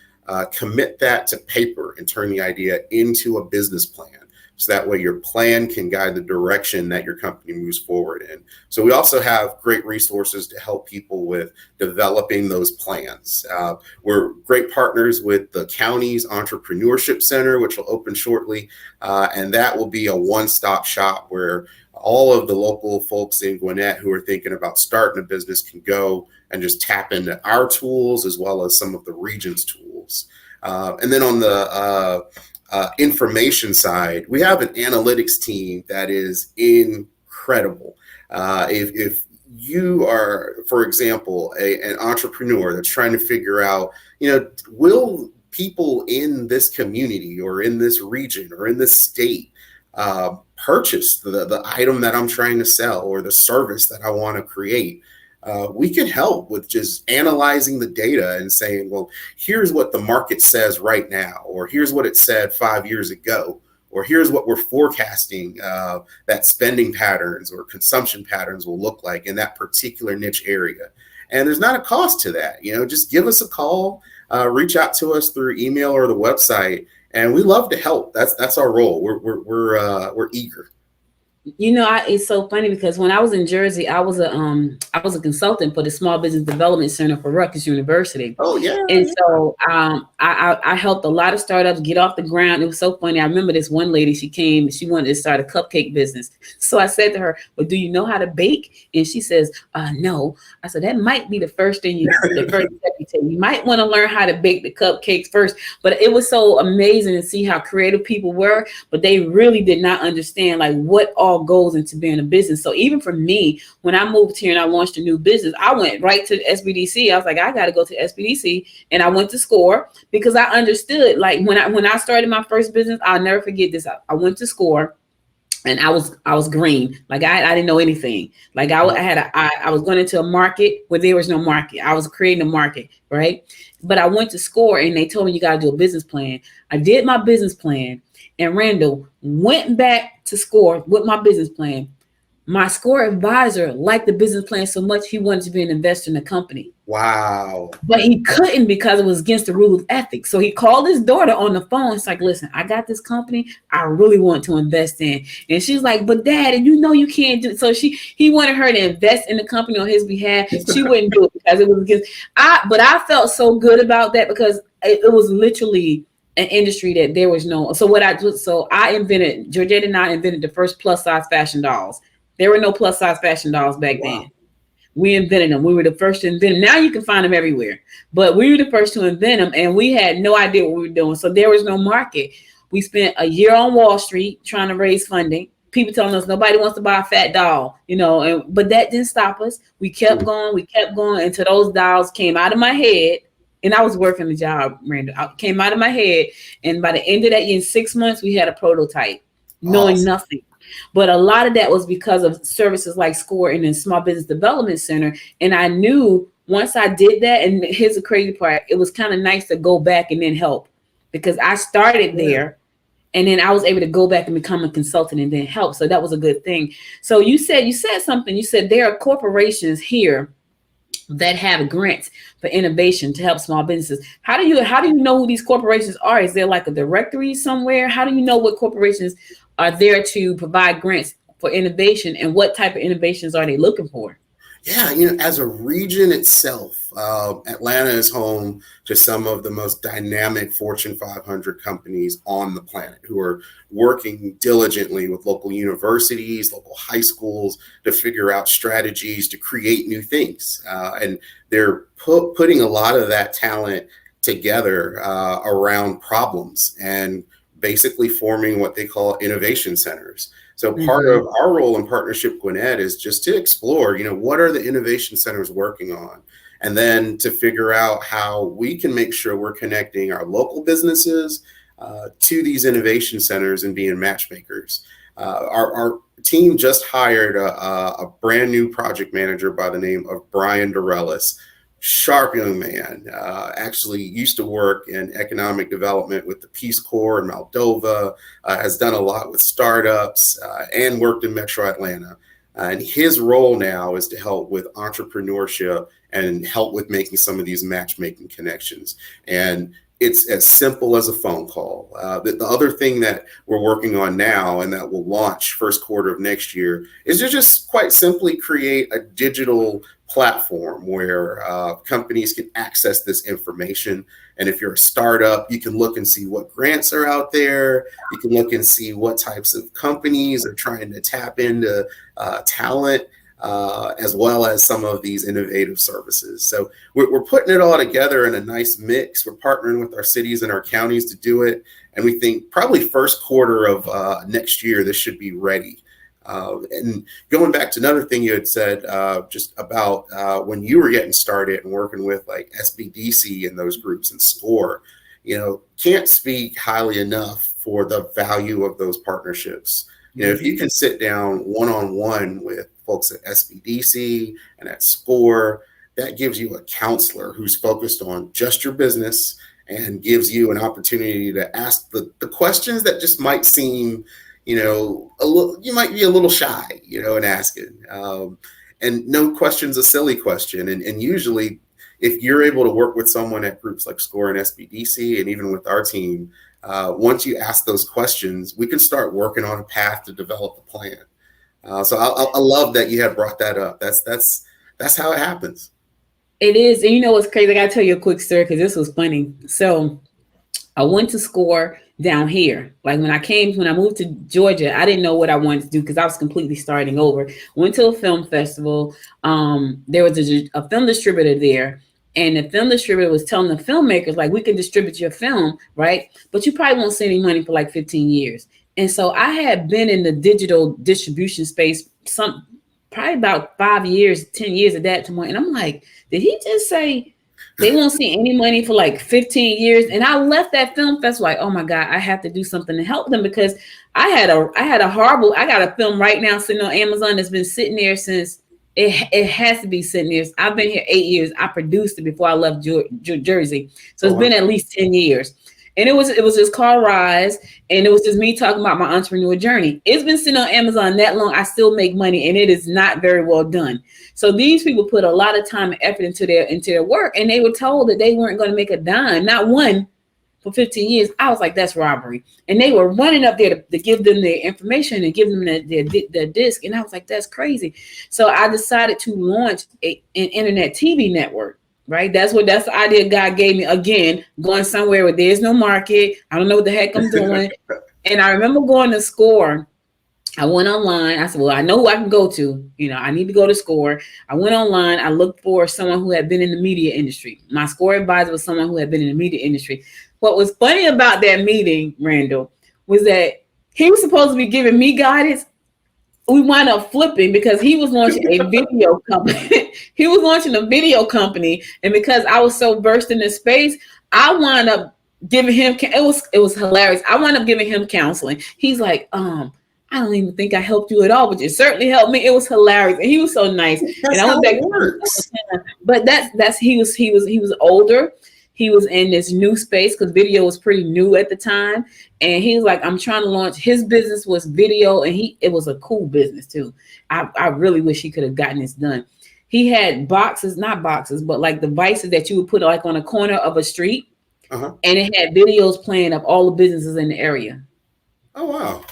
commit that to paper and turn the idea into a business plan. So that way your plan can guide the direction that your company moves forward in. So we also have great resources to help people with developing those plans. We're great partners with the county's Entrepreneurship Center, which will open shortly. And that will be a one-stop shop where all of the local folks in Gwinnett who are thinking about starting a business can go and just tap into our tools as well as some of the region's tools. And then on the information side, we have an analytics team that is incredible. If you are, for example, an entrepreneur that's trying to figure out, will people in this community or in this region or in this state purchase the item that I'm trying to sell or the service that I want to create? We can help with just analyzing the data and saying, well, here's what the market says right now, or here's what it said 5 years ago, or here's what we're forecasting that spending patterns or consumption patterns will look like in that particular niche area. And there's not a cost to that. Just give us a call, reach out to us through email or the website, and we love to help. That's our role. We're eager. It's so funny because when I was in Jersey, I was a consultant for the Small Business Development Center for Rutgers University. Oh yeah. And so I helped a lot of startups get off the ground. It was so funny. I remember this one lady, she came, she wanted to start a cupcake business. So I said to her, well, do you know how to bake? And she says, no. I said, that might be the first step you take. You might want to learn how to bake the cupcakes first. But it was so amazing to see how creative people were, but they really did not understand like what all goes into being a business. So even for me, when I moved here and I launched a new business, I went right to the SBDC. I was like, I got to go to SBDC, and I went to SCORE because I understood. Like when I started my first business, I'll never forget this. I went to SCORE, and I was green. Like I didn't know anything. Like I was going into a market where there was no market. I was creating a market, right? But I went to SCORE, and they told me you got to do a business plan. I did my business plan. And Randall went back to SCORE with my business plan. My SCORE advisor liked the business plan so much he wanted to be an investor in the company. Wow. But he couldn't because it was against the rule of ethics. So he called his daughter on the phone. It's like, listen, I got this company I really want to invest in. And she's like, but Dad, and you can't do it. So he wanted her to invest in the company on his behalf. She wouldn't do it because it was against. But I felt so good about that because it was literally an industry that there was no. So Georgette and I invented the first plus size fashion dolls. There were no plus size fashion dolls back then. We invented them. We were the first to invent them. Now you can find them everywhere, but we were the first to invent them, and we had no idea what we were doing. So there was no market. We spent a year on Wall Street trying to raise funding. People telling us nobody wants to buy a fat doll, but that didn't stop us. We kept going until those dolls came out of my head. And I was working the job, Randall. I came out of my head. And by the end of that year, in 6 months, we had a prototype, knowing nothing. But a lot of that was because of services like SCORE and the Small Business Development Center. And I knew once I did that, and here's the crazy part, it was kind of nice to go back and then help because I started there. And then I was able to go back and become a consultant and then help. So that was a good thing. So you said something. You said there are corporations here that have grants for innovation to help small businesses. How do you know who these corporations are? Is there like a directory somewhere? How do you know what corporations are there to provide grants for innovation, and what type of innovations are they looking for? Yeah, as a region itself, Atlanta is home to some of the most dynamic Fortune 500 companies on the planet who are working diligently with local universities, local high schools to figure out strategies to create new things. And they're putting a lot of that talent together around problems and basically forming what they call innovation centers. So part of our role in Partnership Gwinnett is just to explore, what are the innovation centers working on? And then to figure out how we can make sure we're connecting our local businesses to these innovation centers and being matchmakers. Our team just hired a brand new project manager by the name of Brian Dorellis. Sharp young man, actually used to work in economic development with the Peace Corps in Moldova, has done a lot with startups, and worked in Metro Atlanta. And his role now is to help with entrepreneurship and help with making some of these matchmaking connections. And it's as simple as a phone call. The other thing that we're working on now and that will launch first quarter of next year is to just quite simply create a digital platform where companies can access this information. And if you're a startup, you can look and see what grants are out there. You can look and see what types of companies are trying to tap into talent, as well as some of these innovative services. So we're putting it all together in a nice mix. We're partnering with our cities and our counties to do it. And we think probably first quarter of next year, this should be ready. And going back to another thing you had said just about when you were getting started and working with like SBDC and those groups and SCORE, can't speak highly enough for the value of those partnerships. If you can sit down one-on-one with folks at SBDC and at SCORE, that gives you a counselor who's focused on just your business and gives you an opportunity to ask the questions that just might seem, you might be a little shy, in asking. And no question's a silly question. And usually if you're able to work with someone at groups like SCORE and SBDC, and even with our team, once you ask those questions, we can start working on a path to develop a plan. So I love that you have brought that up. That's how it happens. It is. And what's crazy? I got to tell you a quick story because this was funny. So I went to SCORE down here. Like when I moved to Georgia, I didn't know what I wanted to do because I was completely starting over. Went to a film festival. There was a film distributor there. And the film distributor was telling the filmmakers, like, we can distribute your film, right? But you probably won't see any money for like 15 years. And so I had been in the digital distribution space probably about 5 years, 10 years at that point. And I'm like, did he just say they won't see any money for like 15 years? And I left that film festival like, oh my God, I have to do something to help them because I got a film right now sitting on Amazon that's been sitting there since it has to be sitting there. I've been here 8 years. I produced it before I left Jersey. So it's been at least 10 years. And it was just called Rise. And it was just me talking about my entrepreneur journey. It's been sitting on Amazon that long. I still make money and it is not very well done. So these people put a lot of time and effort into their work. And they were told that they weren't going to make a dime, not one, for 15 years. I was like, that's robbery. And they were running up there to give them their information and give them their disc. And I was like, that's crazy. So I decided to launch an internet TV network. Right. That's the idea God gave me. Again, going somewhere where there's no market. I don't know what the heck I'm doing. And I remember going to SCORE. I went online. I said, well, I know who I can go to. I need to go to SCORE. I went online. I looked for someone who had been in the media industry. My SCORE advisor was someone who had been in the media industry. What was funny about that meeting, Randall, was that he was supposed to be giving me guidance. We wound up flipping because he was launching a video company. He was launching a video company. And because I was so versed in this space, I wound up giving him, it was hilarious. I wound up giving him counseling. He's like, I don't even think I helped you at all, but you certainly helped me. It was hilarious. And he was so nice. That's and I went back. Works. But he was older. He was in this new space because video was pretty new at the time. And he was like, I'm trying to launch. His business was video, and it was a cool business too. I really wish he could have gotten this done. He had not boxes, but like devices that you would put like on a corner of a street. And it had videos playing of all the businesses in the area. Oh, wow.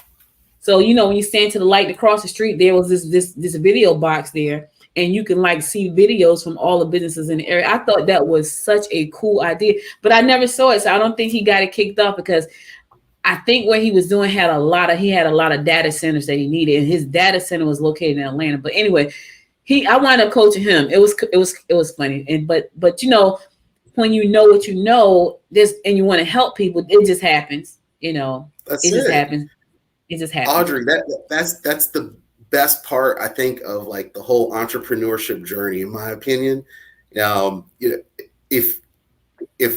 So, when you stand to the light across the street, there was this video box there. And you can like see videos from all the businesses in the area. I thought that was such a cool idea, but I never saw it. So I don't think he got it kicked off because I think what he was doing he had a lot of data centers that he needed. And his data center was located in Atlanta. But anyway, I wound up coaching him. It was funny. And but when you know what you know, and you want to help people, it just happens. Just happens. It just happens. Audrey, that's the best part, I think, of like the whole entrepreneurship journey, in my opinion. If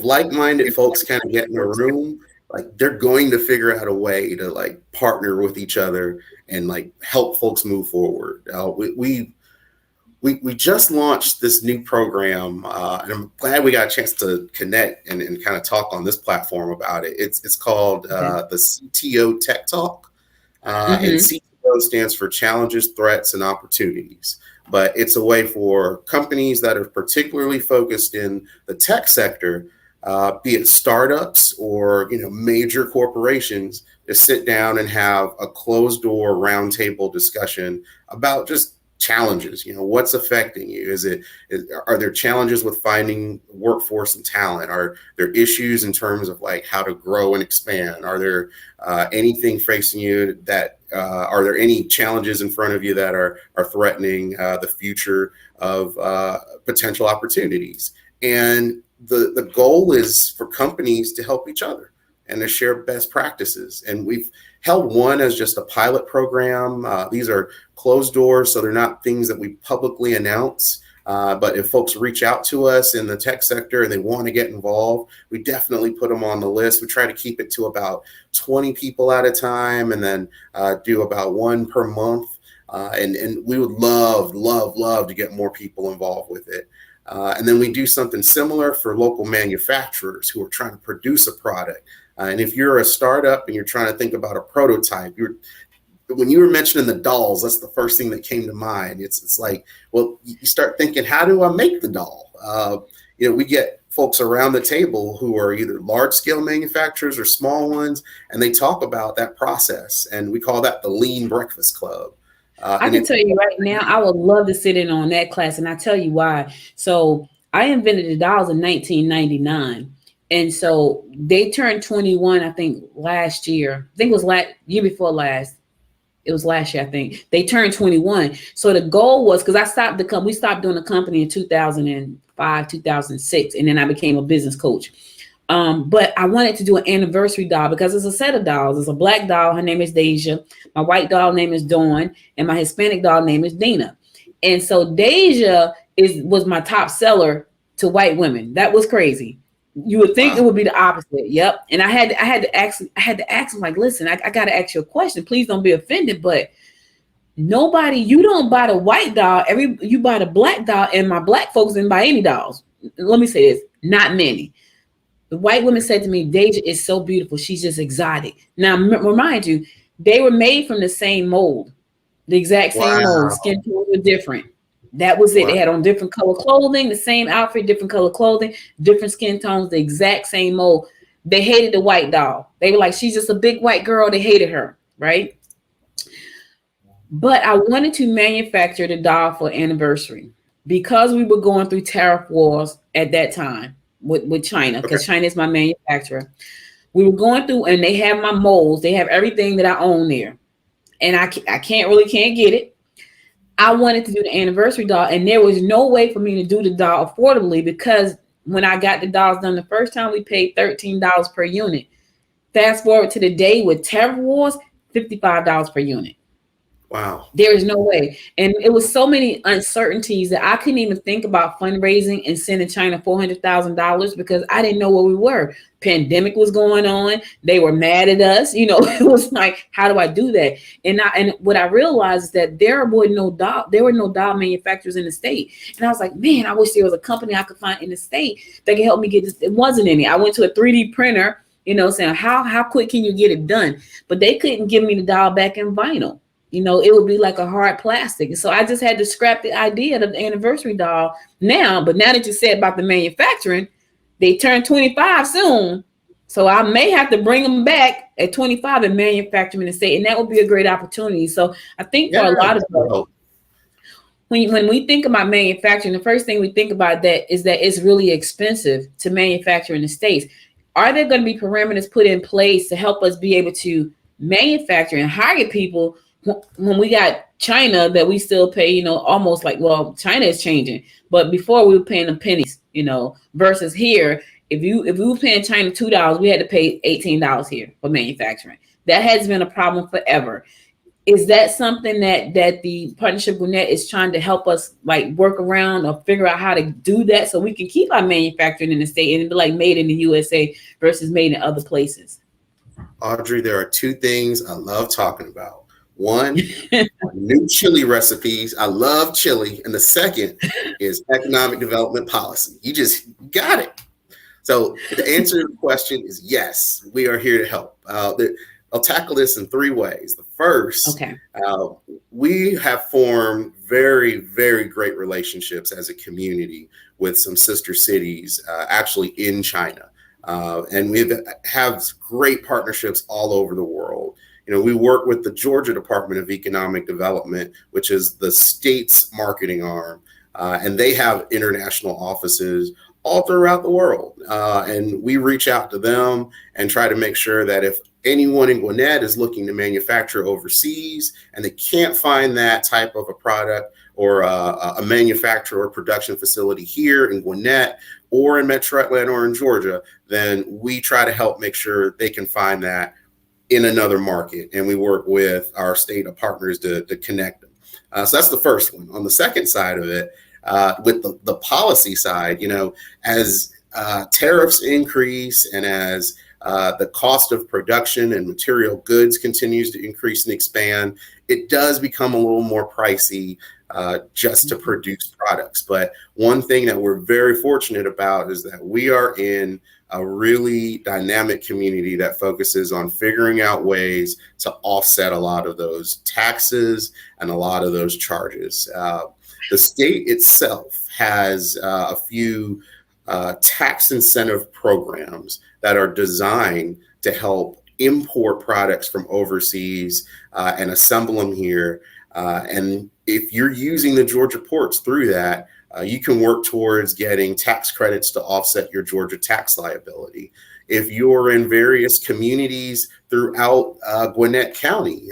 like-minded folks kind of get in a room, like they're going to figure out a way to like partner with each other and like help folks move forward. we just launched this new program, and I'm glad we got a chance to connect and kind of talk on this platform about it. It's called the CTO Tech Talk, and CTO stands for Challenges, Threats, and Opportunities. But it's a way for companies that are particularly focused in the tech sector, be it startups or major corporations, to sit down and have a closed door roundtable discussion about just challenges. What's affecting you? Are there challenges with finding workforce and talent? Are there issues in terms of like how to grow and expand? Are there anything facing you that are there any challenges in front of you that are threatening the future of potential opportunities? And the goal is for companies to help each other and to share best practices. And we've held one as just a pilot program. These are closed doors, so they're not things that we publicly announce. But if folks reach out to us in the tech sector and they want to get involved, we definitely put them on the list. We try to keep it to about 20 people at a time, and then do about one per month. And we would love to get more people involved with it. And then we do something similar for local manufacturers who are trying to produce a product. And if you're a startup and you're trying to think about a prototype, when you were mentioning the dolls, that's the first thing that came to mind. It's like, well, you start thinking, how do I make the doll? We get folks around the table who are either large scale manufacturers or small ones, and they talk about that process. And we call that the Lean Breakfast Club. I can tell you right now, I would love to sit in on that class, and I tell you why. So I invented the dolls in 1999. And so they turned 21, I think, last year. I think it was year before last. It was last year, I think. They turned 21. So the goal was, because we stopped doing the company in 2005, 2006, and then I became a business coach. But I wanted to do an anniversary doll because it's a set of dolls. It's a black doll. Her name is Deja. My white doll name is Dawn. And my Hispanic doll name is Dina. And so Deja was my top seller to white women. That was crazy. You would think it would be the opposite. Yep. And I had to ask him, like, listen, I got to ask you a question. Please don't be offended. But you don't buy the white doll. You buy the black doll, and my black folks didn't buy any dolls. Let me say this, not many. The white women said to me, Deja is so beautiful. She's just exotic. Now, remind you, they were made from the same mold, the exact same mold. Skin tones were different. That was it. Wow. They had on different color clothing, the same outfit, different color clothing, different skin tones, the exact same mold. They hated the white doll. They were like, she's just a big white girl. They hated her, right? But I wanted to manufacture the doll for anniversary because we were going through tariff wars at that time with China, because China is my manufacturer. We were going through, and they have my molds. They have everything that I own there. And I can't get it. I wanted to do the anniversary doll, and there was no way for me to do the doll affordably, because when I got the dolls done the first time, we paid $13 per unit. Fast forward to the day with tariff wars, $55 per unit. Wow. There is no way. And it was so many uncertainties that I couldn't even think about fundraising and sending China $400,000 because I didn't know where we were. Pandemic was going on. They were mad at us. It was like, how do I do that? And what I realized is that there were no doll manufacturers in the state. And I was like, man, I wish there was a company I could find in the state that could help me get this. It wasn't any. I went to a 3D printer, saying, how quick can you get it done? But they couldn't give me the doll back in vinyl. It would be like a hard plastic. And so I just had to scrap the idea of the anniversary doll now. But now that you said about the manufacturing, they turn 25 soon. So I may have to bring them back at 25 and manufacture them in the state. And that would be a great opportunity. So I think for a lot of us, when we think about manufacturing, the first thing we think about that is that it's really expensive to manufacture in the States. Are there going to be parameters put in place to help us be able to manufacture and hire people when we got China that we still pay, almost like, well, China is changing, but before we were paying them pennies, versus here, if we were paying China $2, we had to pay $18 here for manufacturing. That has been a problem forever. Is that something that the Partnership Gwinnett is trying to help us like work around or figure out how to do that so we can keep our manufacturing in the state and be like made in the USA versus made in other places? Audrey, there are two things I love talking about. One, new chili recipes. I love chili. And the second is economic development policy. You just got it. So the answer to the question is yes, we are here to help. I'll tackle this in three ways. The first, we have formed very, very great relationships as a community with some sister cities, actually in China. And we have great partnerships all over the world. You know, we work with the Georgia Department of Economic Development, which is the state's marketing arm, and they have international offices all throughout the world. And we reach out to them and try to make sure that if anyone in Gwinnett is looking to manufacture overseas and they can't find that type of a product or a manufacturer or production facility here in Gwinnett or in Metro Atlanta or in Georgia, then we try to help make sure they can find that in another market. And we work with our state of partners to connect them. So that's the first one. On the second side of it, with the policy side, you know, as tariffs increase and as the cost of production and material goods continues to increase and expand, it does become a little more pricey just to produce products. But one thing that we're very fortunate about is that we are in a really dynamic community that focuses on figuring out ways to offset a lot of those taxes and a lot of those charges. The state itself has a few tax incentive programs that are designed to help import products from overseas and assemble them here. And if you're using the Georgia ports through that, you can work towards getting tax credits to offset your Georgia tax liability. If you're in various communities throughout Gwinnett County,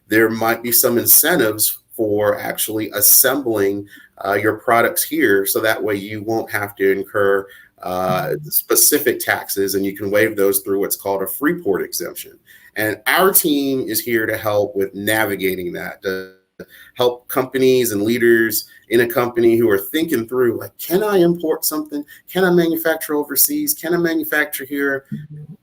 there might be some incentives for actually assembling your products here, so that way you won't have to incur specific taxes, and you can waive those through what's called a free port exemption. And our team is here to help with navigating that, to help companies and leaders in a company who are thinking through, like, can I import something? Can I manufacture overseas? Can I manufacture here?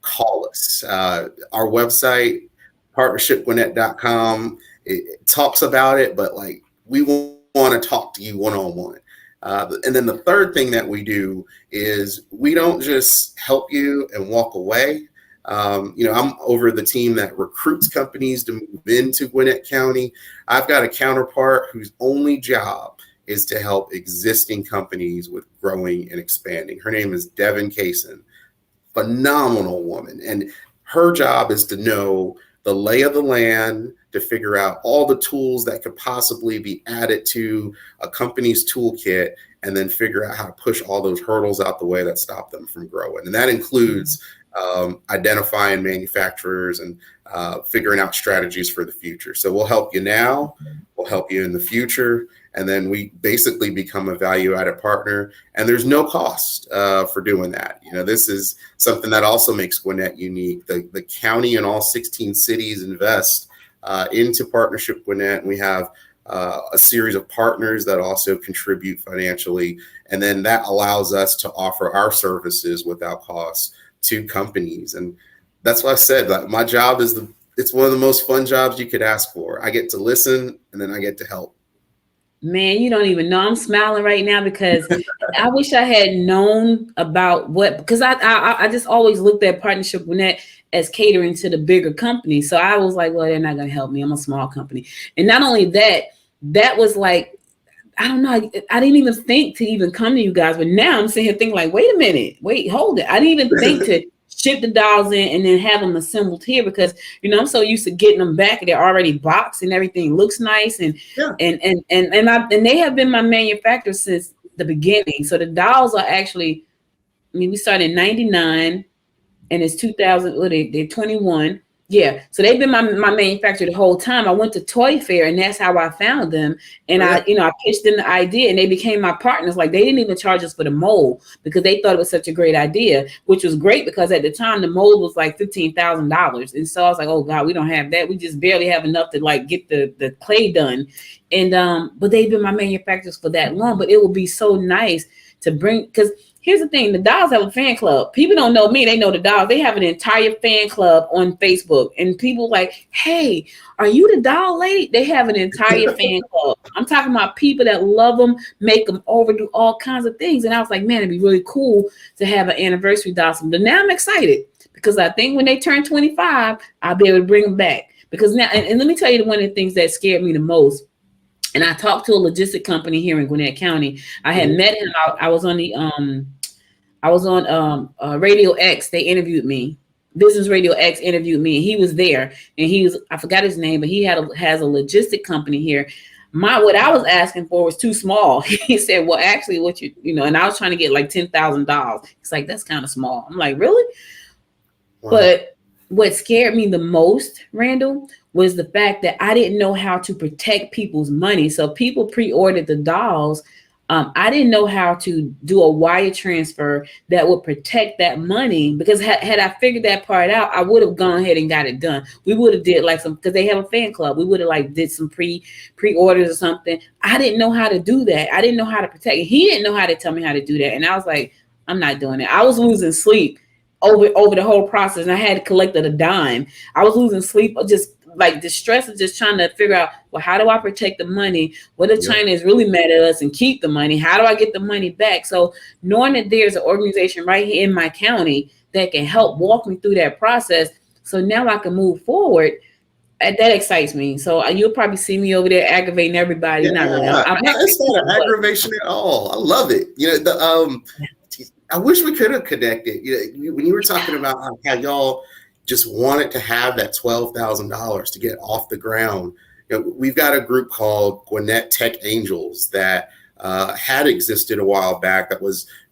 Call us. Our website, partnershipgwinnett.com, it talks about it, but like, we want to talk to you one-on-one. And then the third thing that we do is we don't just help you and walk away. You know, I'm over the team that recruits companies to move into Gwinnett County. I've got a counterpart whose only job is to help existing companies with growing and expanding. Her name is Devin Kaysen, phenomenal woman. And her job is to know the lay of the land, to figure out all the tools that could possibly be added to a company's toolkit, and then figure out how to push all those hurdles out the way that stop them from growing. And that includes identifying manufacturers and figuring out strategies for the future. So we'll help you now, we'll help you in the future, and then we basically become a value-added partner. And there's no cost for doing that. You know, this is something that also makes Gwinnett unique. The county and all 16 cities invest into Partnership Gwinnett. We have a series of partners that also contribute financially, and then that allows us to offer our services without cost to companies. And that's why I said that my job is it's one of the most fun jobs you could ask for. I get to listen, and then I get to help. Man, you don't even know. I'm smiling right now because I wish I had known about because I just always looked at Partnership Gwinnett as catering to the bigger companies. So I was like, well, they're not going to help me. I'm a small company. And not only that, that was like, I don't know. I didn't even think to even come to you guys. But now I'm sitting here thinking like, wait a minute, hold it. I didn't even think to ship the dolls in and then have them assembled here because, you know, I'm so used to getting them back. They're already boxed and everything looks nice. And they have been my manufacturer since the beginning. So the dolls are actually, I mean, we started in 99 and it's 2000. They're 21. Yeah. So they've been my manufacturer the whole time. I went to Toy Fair and that's how I found them. And I pitched them the idea and they became my partners. Like they didn't even charge us for the mold because they thought it was such a great idea, which was great because at the time the mold was like $15,000. And so I was like, oh God, we don't have that. We just barely have enough to like get the clay done. And, but they've been my manufacturers for that long, but it would be so nice to bring, because here's the thing. The dolls have a fan club. People don't know me. They know the dolls. They have an entire fan club on Facebook. And people like, hey, are you the doll lady? They have an entire fan club. I'm talking about people that love them, make them overdo all kinds of things. And I was like, man, it'd be really cool to have an anniversary doll. But now I'm excited because I think when they turn 25, I'll be able to bring them back. Because now, and let me tell you one of the things that scared me the most. And I talked to a logistic company here in Gwinnett County. I had met him. I was on Radio X. They interviewed me. Business Radio X interviewed me. He was there, and I forgot his name, but he has a logistic company here. What I was asking for was too small. He said, well, actually, and I was trying to get like $10,000. It's like, that's kind of small. I'm like, really? Wow. But what scared me the most, Randall, was the fact that I didn't know how to protect people's money. So people pre-ordered the dolls. I didn't know how to do a wire transfer that would protect that money, because had I figured that part out, I would have gone ahead and got it done. We would have did like because they have a fan club. We would have like did some pre-orders or something. I didn't know how to do that. I didn't know how to protect it. He didn't know how to tell me how to do that. And I was like, I'm not doing it. I was losing sleep over the whole process, and I had collected a dime. I was losing sleep, just like the stress of just trying to figure out, well, how do I protect the money? What if China is really mad at us and keep the money? How do I get the money back? So knowing that there's an organization right here in my county that can help walk me through that process, so now I can move forward, that excites me. So you'll probably see me over there aggravating everybody. Yeah, not really. It's not an aggravation at all. I love it. I wish we could have connected. When you were talking about how y'all just wanted to have that $12,000 to get off the ground. We've got a group called Gwinnett Tech Angels that had existed a while back. It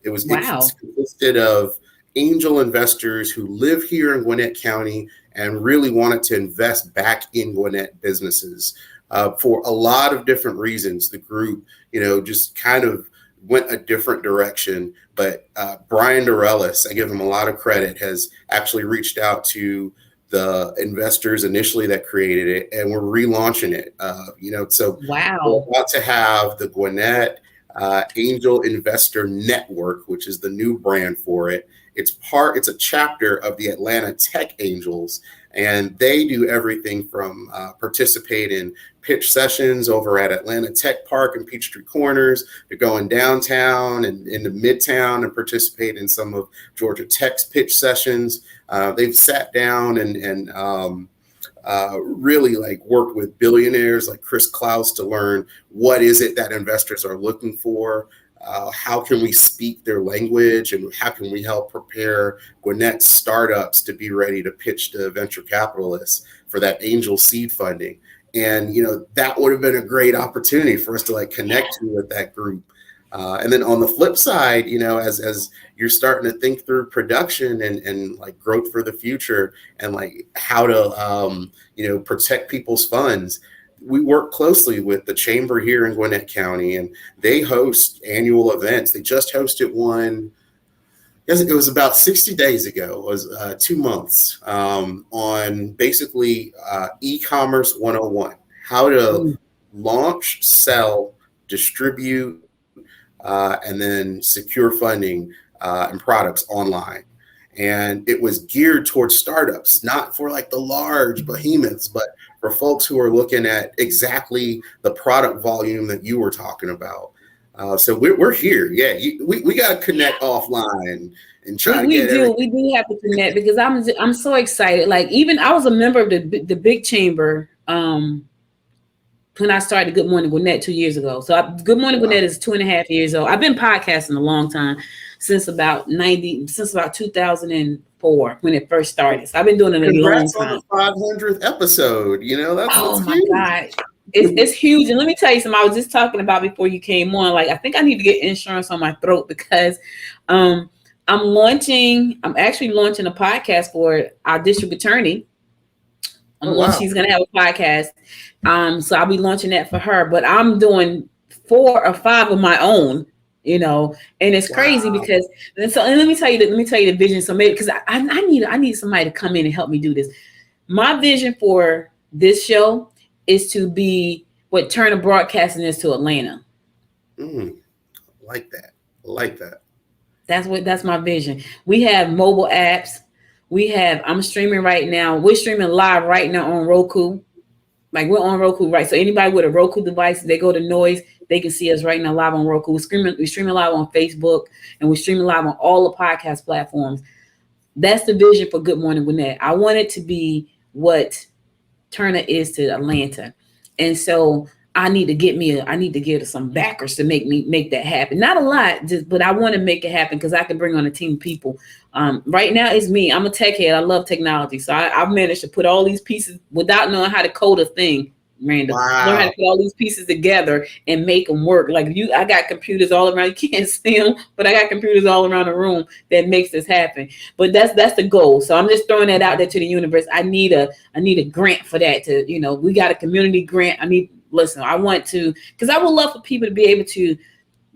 consisted of angel investors who live here in Gwinnett County and really wanted to invest back in Gwinnett businesses for a lot of different reasons. The group, just kind of went a different direction, but Brian Dorellis, I give him a lot of credit, has actually reached out to the investors initially that created it, and we're relaunching it. So wow, we're about to have the Gwinnett Angel Investor Network, which is the new brand for it. It's a chapter of the Atlanta Tech Angels, and they do everything from participate in pitch sessions over at Atlanta Tech Park and Peachtree Corners to going downtown and into Midtown and participate in some of Georgia Tech's pitch sessions. They've sat down and really like worked with billionaires like Chris Klaus to learn what is it that investors are looking for. How can we speak their language, and how can we help prepare Gwinnett startups to be ready to pitch to venture capitalists for that angel seed funding? And, that would have been a great opportunity for us to like connect with that group. And then on the flip side, as you're starting to think through production and like growth for the future and like how to, protect people's funds, we work closely with the chamber here in Gwinnett County, and they host annual events. They just hosted one. It was about 60 days ago. It was 2 months on basically e-commerce 101, how to launch, sell, distribute, and then secure funding and products online. And it was geared towards startups, not for like the large behemoths, but for folks who are looking at exactly the product volume that you were talking about. So we're here. Yeah, we got to connect offline and try to get everything. We do have to connect, because I'm so excited. Like, even I was a member of the big chamber when I started Good Morning Gwinnett 2 years ago. So Good Morning Gwinnett is 2.5 years old. I've been podcasting a long time, since about 2004 when it first started. So I've been doing it a long time. On the 500th episode, that's my huge. God. It's huge. And let me tell you something I was just talking about before you came on. Like, I think I need to get insurance on my throat, because I'm actually launching a podcast for our district attorney. She's going to have a podcast. So I'll be launching that for her, but I'm doing 4 or 5 of my own, and it's crazy because, and let me tell you the vision. So maybe, because I need somebody to come in and help me do this. My vision for this show is to be what Turner Broadcasting is to Atlanta. Like that. That's my vision. We have mobile apps. I'm streaming right now. We're streaming live right now on Roku. Like we're on Roku, right? So anybody with a Roku device, they go to Noise, they can see us right now live on Roku. We're streaming live on Facebook, and we're streaming live on all the podcast platforms. That's the vision for Good Morning Gwinnett. I want it to be what Turner is to Atlanta. And so I need to get some backers to make that happen. Not a lot, but I want to make it happen because I can bring on a team of people. Right now it's me. I'm a tech head. I love technology. So I've managed to put all these pieces without knowing how to code a thing. Randall, learn how to put all these pieces together and make them work. Like I got computers all around. You can't see them, but I got computers all around the room that makes this happen. But that's the goal. So I'm just throwing that out there to the universe. I need a grant for that. We got a community grant. I want to, because I would love for people to be able to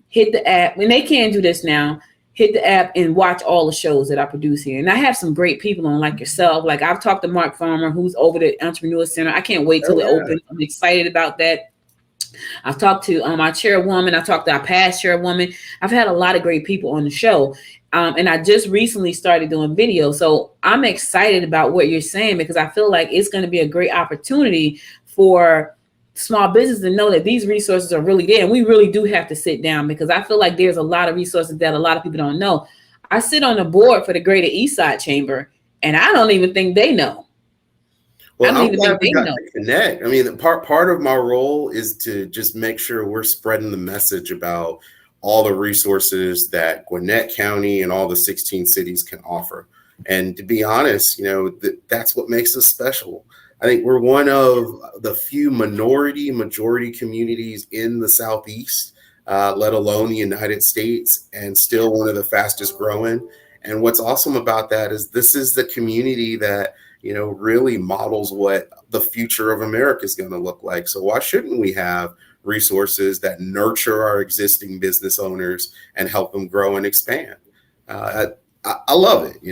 hit the app when they can do this now. Hit the app and watch all the shows that I produce here. And I have some great people on like yourself. Like I've talked to Mark Farmer, who's over the Entrepreneur Center. I can't wait till it opens. I'm excited about that. I've talked to our chairwoman. I talked to our past chairwoman. I've had a lot of great people on the show. And I just recently started doing video. So I'm excited about what you're saying because I feel like it's going to be a great opportunity for small business to know that these resources are really there. And we really do have to sit down because I feel like there's a lot of resources that a lot of people don't know. I sit on the board for the Greater Eastside Chamber, and I don't even think they know. Well, I'm glad we got to connect. I mean, part of my role is to just make sure we're spreading the message about all the resources that Gwinnett County and all the 16 cities can offer. And to be honest, that's what makes us special. I think we're one of the few majority communities in the Southeast, let alone the United States, and still one of the fastest growing. And what's awesome about that is this is the community that, really models what the future of America is going to look like. So why shouldn't we have resources that nurture our existing business owners and help them grow and expand? I love it.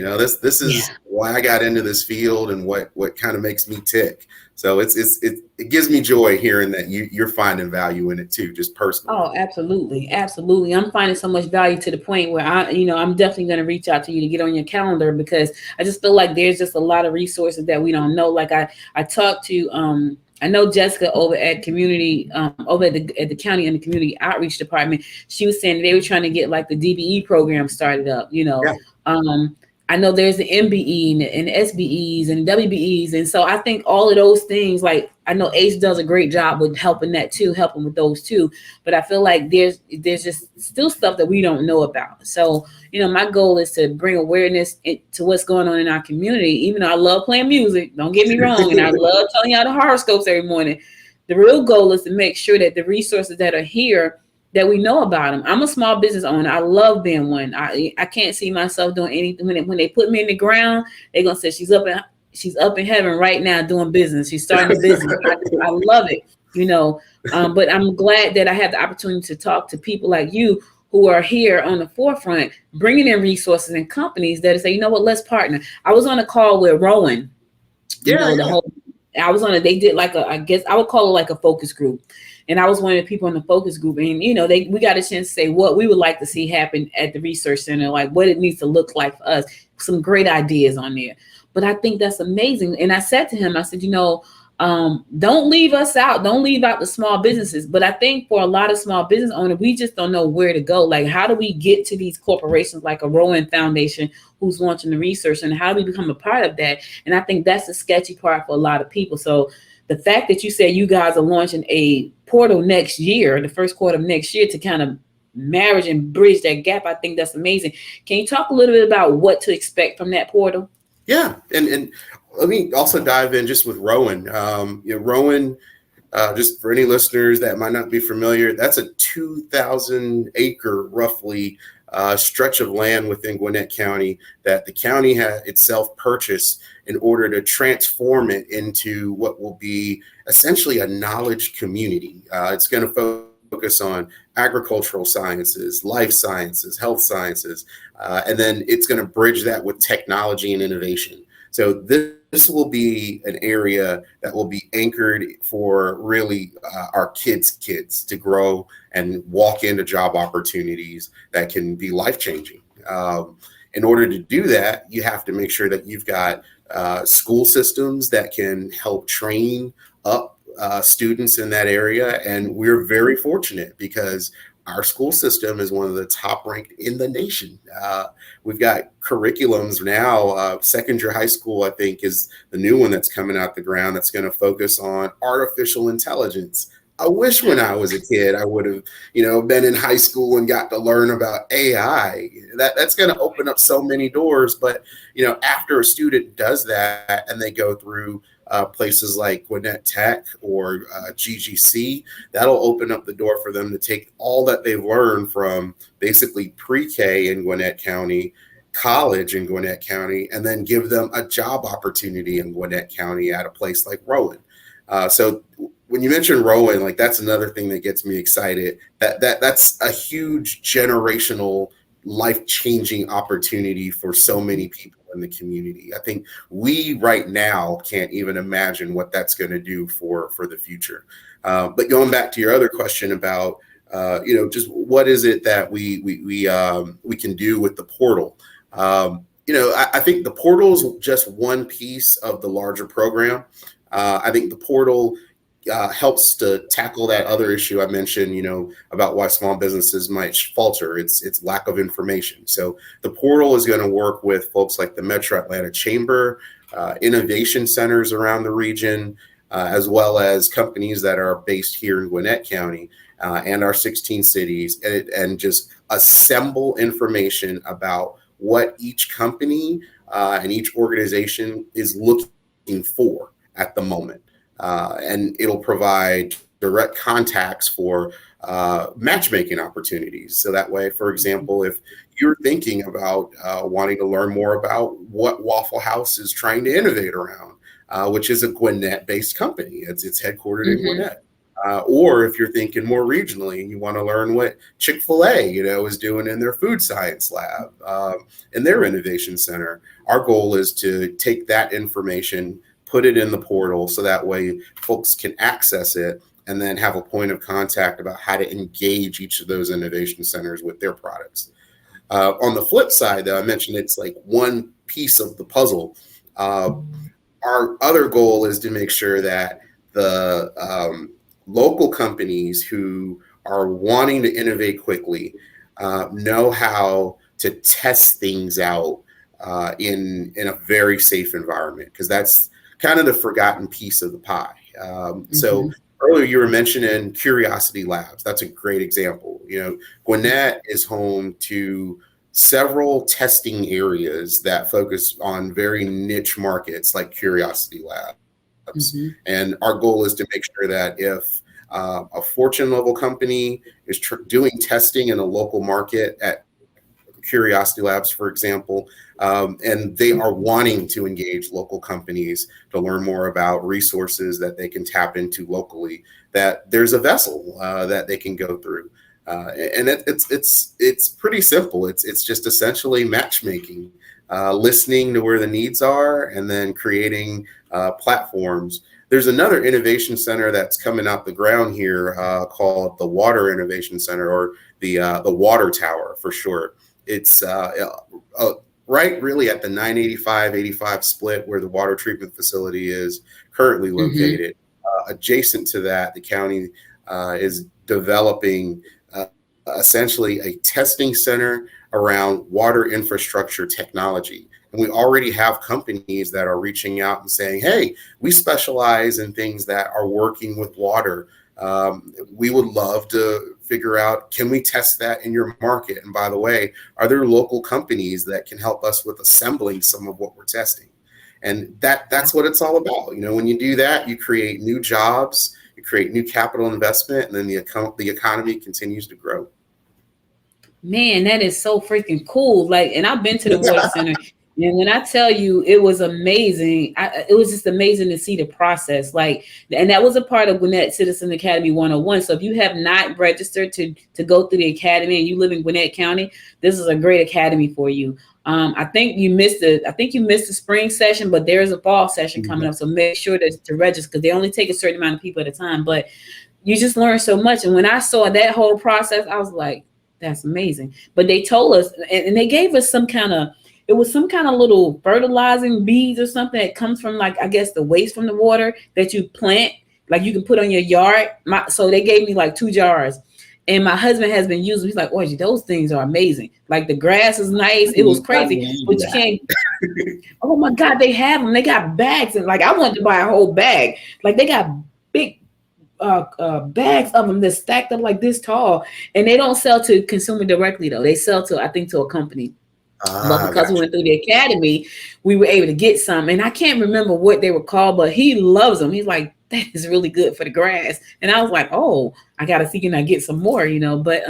This is why I got into this field and what kind of makes me tick. So it gives me joy hearing that you're finding value in it too, just personally. Oh, absolutely. Absolutely. I'm finding so much value to the point where I'm definitely going to reach out to you to get on your calendar because I just feel like there's just a lot of resources that we don't know. Like I talked to, I know Jessica over at community, over at the county and the community outreach department. She was saying they were trying to get like the DBE program started up, Yeah. I know there's the MBE and SBEs and WBEs. And so I think all of those things, like I know ACE does a great job with helping with those too. But I feel like there's just still stuff that we don't know about. So, my goal is to bring awareness to what's going on in our community, even though I love playing music, don't get me wrong. And I love telling y'all the horoscopes every morning. The real goal is to make sure that the resources that are here, that we know about them. I'm a small business owner. I love being one. I can't see myself doing anything. When they put me in the ground, they're going to say she's up in heaven right now doing business. She's starting a business. I love it, but I'm glad that I have the opportunity to talk to people like you who are here on the forefront, bringing in resources and companies that say, let's partner. I was on a call with Rowan. They did like I guess I would call it like a focus group. And I was one of the people in the focus group, and we got a chance to say what we would like to see happen at the research center, like what it needs to look like for us. Some great ideas on there, but I think that's amazing. And I said to him, I said, don't leave us out. Don't leave out the small businesses. But I think for a lot of small business owners, we just don't know where to go. Like, how do we get to these corporations like a Rowan Foundation who's launching the research, and how do we become a part of that? And I think that's the sketchy part for a lot of people. So the fact that you said you guys are launching a portal next year, the first quarter of next year, to kind of marriage and bridge that gap, I think that's amazing. Can you talk a little bit about what to expect from that portal? Yeah, and let me also dive in just with Rowan. Rowan, just for any listeners that might not be familiar, that's a 2,000 acre roughly stretch of land within Gwinnett County that the county had itself purchased in order to transform it into what will be essentially a knowledge community. It's going to focus on agricultural sciences, life sciences, health sciences, and then it's going to bridge that with technology and innovation. So this will be an area that will be anchored for really our kids to grow and walk into job opportunities that can be life-changing. In order to do that, you have to make sure that you've got school systems that can help train up students in that area. And we're very fortunate because our school system is one of the top ranked in the nation. We've got curriculums now. Second-year high school, I think, is the new one that's coming out the ground that's going to focus on artificial intelligence. I wish when I was a kid, I would have, been in high school and got to learn about AI. That's going to open up so many doors. But, after a student does that and they go through places like Gwinnett Tech or GGC, that'll open up the door for them to take all that they've learned from basically pre-K in Gwinnett County, college in Gwinnett County, and then give them a job opportunity in Gwinnett County at a place like Rowan. So when you mention Rowan, like that's another thing that gets me excited. That's a huge generational, life-changing opportunity for so many people in the community. I think we right now can't even imagine what that's going to do for the future. But going back to your other question about just what is it that we can do with the portal? I think the portal is just one piece of the larger program. I think the portal helps to tackle that other issue I mentioned, about why small businesses might falter. It's lack of information. So the portal is going to work with folks like the Metro Atlanta Chamber, innovation centers around the region, as well as companies that are based here in Gwinnett County and our 16 cities, and just assemble information about what each company and each organization is looking for at the moment. And it'll provide direct contacts for matchmaking opportunities. So that way, for example, if you're thinking about wanting to learn more about what Waffle House is trying to innovate around, which is a Gwinnett-based company, it's headquartered in Gwinnett. Or if you're thinking more regionally and you want to learn what Chick-fil-A, is doing in their food science lab, in their innovation center, our goal is to take that information, put it in the portal so that way folks can access it and then have a point of contact about how to engage each of those innovation centers with their products. On the flip side, though, I mentioned it's like one piece of the puzzle. Our other goal is to make sure that the local companies who are wanting to innovate quickly know how to test things out in a very safe environment, because that's kind of the forgotten piece of the pie. So earlier you were mentioning Curiosity Labs. That's a great example. Gwinnett is home to several testing areas that focus on very niche markets like Curiosity Labs. And our goal is to make sure that if a Fortune level company is doing testing in a local market at Curiosity Labs, for example, and they are wanting to engage local companies to learn more about resources that they can tap into locally, that there's a vessel that they can go through. And it's pretty simple. It's just essentially matchmaking, listening to where the needs are, and then creating platforms. There's another innovation center that's coming out the ground here called the Water Innovation Center, or the Water Tower for short. It's right really at the 985-85 split where the water treatment facility is currently located. Adjacent to that, the county is developing essentially a testing center around water infrastructure technology. And we already have companies that are reaching out and saying, hey, we specialize in things that are working with water. We would love to figure out, can we test that in your market? And by the way, are there local companies that can help us with assembling some of what we're testing? And that's what it's all about. When you do that, you create new jobs, you create new capital investment, and then the economy continues to grow. Man, that is so freaking cool. And I've been to the Voice Center. And when I tell you, it was amazing. It was just amazing to see the process. And that was a part of Gwinnett Citizen Academy 101. So if you have not registered to go through the academy and you live in Gwinnett County, this is a great academy for you. I think you missed the spring session, but there is a fall session coming up. So make sure to register, because they only take a certain amount of people at a time. But you just learn so much. And when I saw that whole process, I was like, That's amazing. But they told us, and they gave us some kind of, it was some kind of little fertilizing beads or something that comes from, like, I guess the waste from the water that you plant, like you can put on your yard. So they gave me like 2 jars. And my husband has been using. He's like, "Oh, those things are amazing. Like the grass is nice. It was crazy, but you can't." Oh my God, they have them. They got bags, and like I wanted to buy a whole bag. Like they got big bags of them that's stacked up like this tall, and they don't sell to consumer directly though. They sell to, I think, to a company. But because we went through the academy, we were able to get some, and I can't remember what they were called, but he loves them. He's like, that is really good for the grass. And I was like, oh, I gotta see, can I get some more, but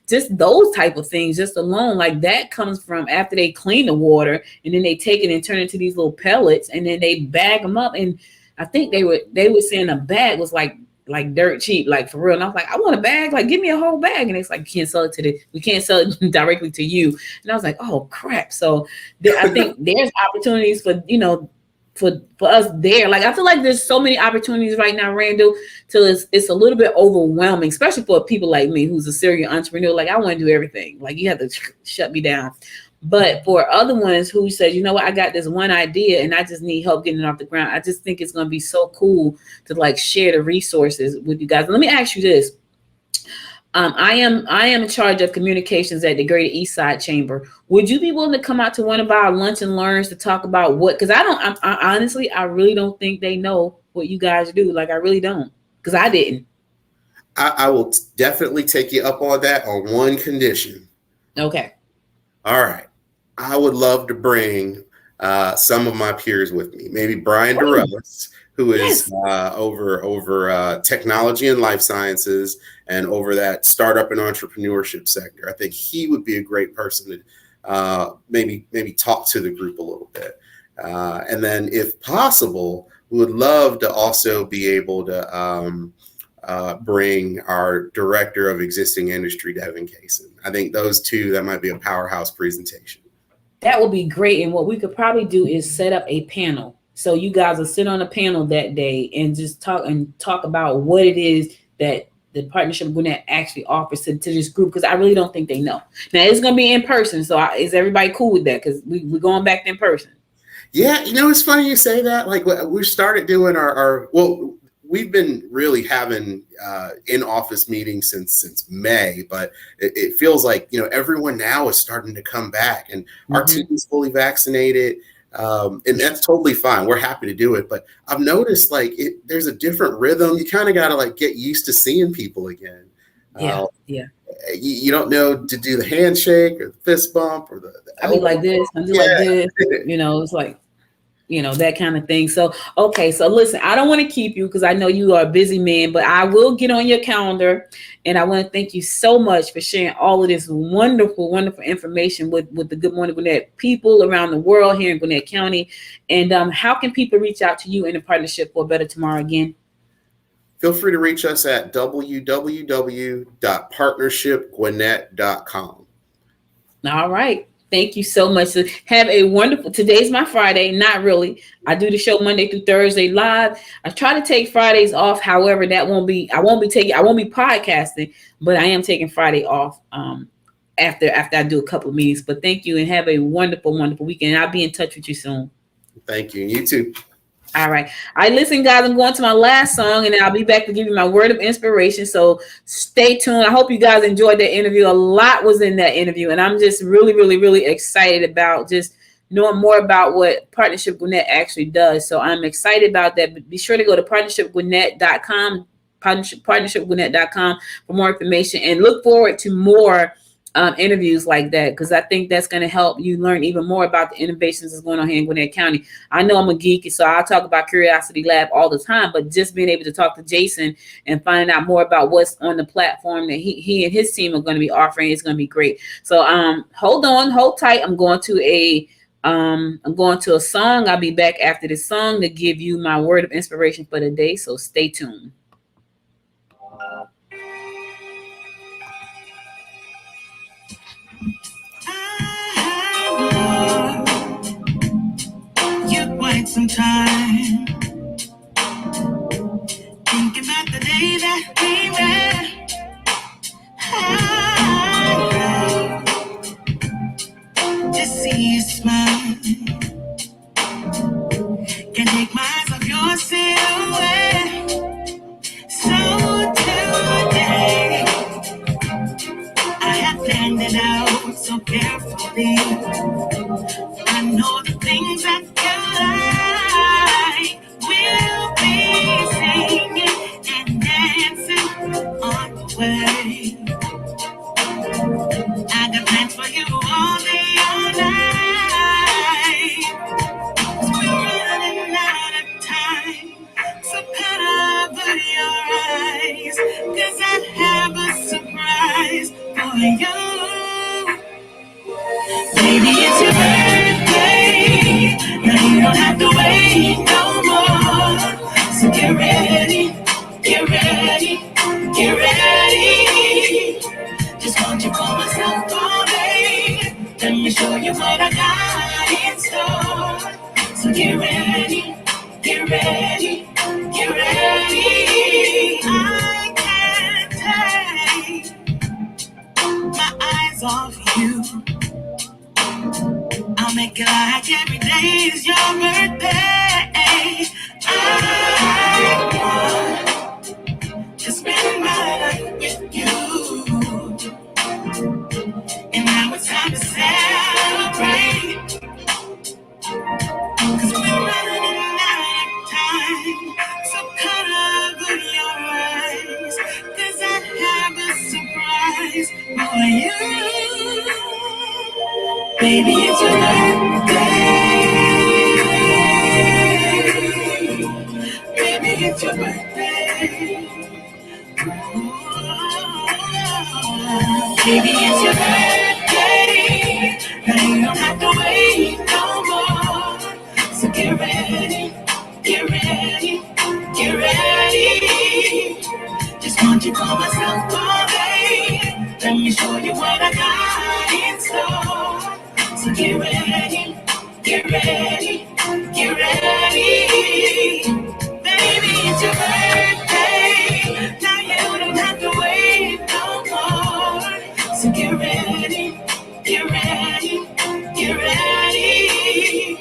just those type of things, just alone, like that comes from after they clean the water, and then they take it and turn it into these little pellets, and then they bag them up. And I think they were saying a bag was like dirt cheap, like for real. And I was like, I want a bag, like give me a whole bag. And it's like, we can't sell it directly to you. And I was like, oh crap. So I think there's opportunities for, for us there. Like I feel like there's so many opportunities right now, Randall, till it's a little bit overwhelming, especially for people like me who's a serial entrepreneur. Like I want to do everything. Like you have to shut me down. But for other ones who said, you know what, I got this one idea and I just need help getting it off the ground, I just think it's going to be so cool to like share the resources with you guys. Let me ask you this. I am in charge of communications at the Greater East Side Chamber. Would you be willing to come out to one of our lunch and learns to talk about what? Because I honestly, I really don't think they know what you guys do. Like I really don't, because I didn't. I will definitely take you up on that on one condition. Okay. All right. I would love to bring some of my peers with me. Maybe Brian DeRellis, who is over technology and life sciences and over that startup and entrepreneurship sector. I think he would be a great person to maybe talk to the group a little bit. And then if possible, we would love to also be able to bring our director of existing industry, Devin Kaysen. I think those two, that might be a powerhouse presentation. That would be great. And what we could probably do is set up a panel. So you guys will sit on a panel that day and just talk about what it is that the Partnership of Gwinnett actually offers to this group, because I really don't think they know. Now it's going to be in person. So is everybody cool with that? Because we're going back in person. Yeah. It's funny you say that. Like we started doing we've been really having in-office meetings since May, but it feels like, everyone now is starting to come back, and our team is fully vaccinated. And that's totally fine. We're happy to do it. But I've noticed there's a different rhythm. You kind of got to get used to seeing people again. Yeah. You don't know to do the handshake or the fist bump or the I be like this. I do like this. It's like, that kind of thing. So, okay. So listen, I don't want to keep you because I know you are a busy man, but I will get on your calendar, and I want to thank you so much for sharing all of this wonderful, wonderful information with the Good Morning Gwinnett people around the world here in Gwinnett County. And how can people reach out to you in the Partnership for a Better Tomorrow again? Feel free to reach us at www.partnershipgwinnett.com. All right. Thank you so much. So have a wonderful, today's my Friday. Not really. I do the show Monday through Thursday live. I try to take Fridays off. However, I won't be podcasting, but I am taking Friday off after I do a couple of meetings. But thank you and have a wonderful, wonderful weekend. I'll be in touch with you soon. Thank you. You too. All right. Listen, guys, I'm going to my last song, and I'll be back to give you my word of inspiration. So stay tuned. I hope you guys enjoyed that interview. A lot was in that interview, and I'm just really, really, really excited about just knowing more about what Partnership Gwinnett actually does. So I'm excited about that. But be sure to go to partnershipgwinnett.com, partnershipgwinnett.com for more information, and look forward to more interviews like that, because I think that's going to help you learn even more about the innovations that's going on here in Gwinnett County. I know I'm a geek, so I'll talk about Curiosity Lab all the time, but just being able to talk to Jason and finding out more about what's on the platform that he and his team are going to be offering is going to be great. So hold tight. I'm going to a song. I'll be back after this song to give you my word of inspiration for the day. So stay tuned. Some time think about the day that we met. Can't take my eyes off your silhouette. So today, I have planned it out so carefully. I know the things that you like. We'll be singing and dancing on the way. I got plans for you all day, all night. We're running out of time, so cover your eyes, 'cause I have a surprise for you. Baby, it's your birthday. Now you don't have to wait no more. So get ready, get ready, get ready. Just want you for myself all day. Let me show you what I got in store. So get ready, get ready, get ready. I can't take my eyes off you. I'll make it like every day is your birthday. I want to spend my life with you. And now it's time to celebrate. 'Cause we're running out of time. So cover your eyes, 'cause I have a surprise for you. Baby, it's your birthday. Baby, it's your birthday. Baby, it's your birthday. Now you don't have to wait no more. So get ready, get ready, get ready. Just want you for myself all day. Let me show you what I got in store. So get ready, get ready, get ready. Baby, it's your birthday. Now you don't have to wait no more. So get ready, get ready, get ready.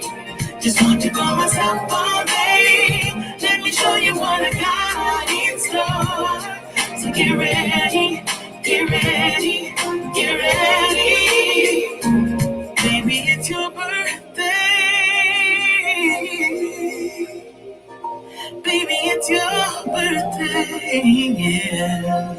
Just want you for myself all day. Let me show you what I got in store. So get ready, get ready, get ready. Baby, it's your birthday. Baby, it's your birthday, yeah.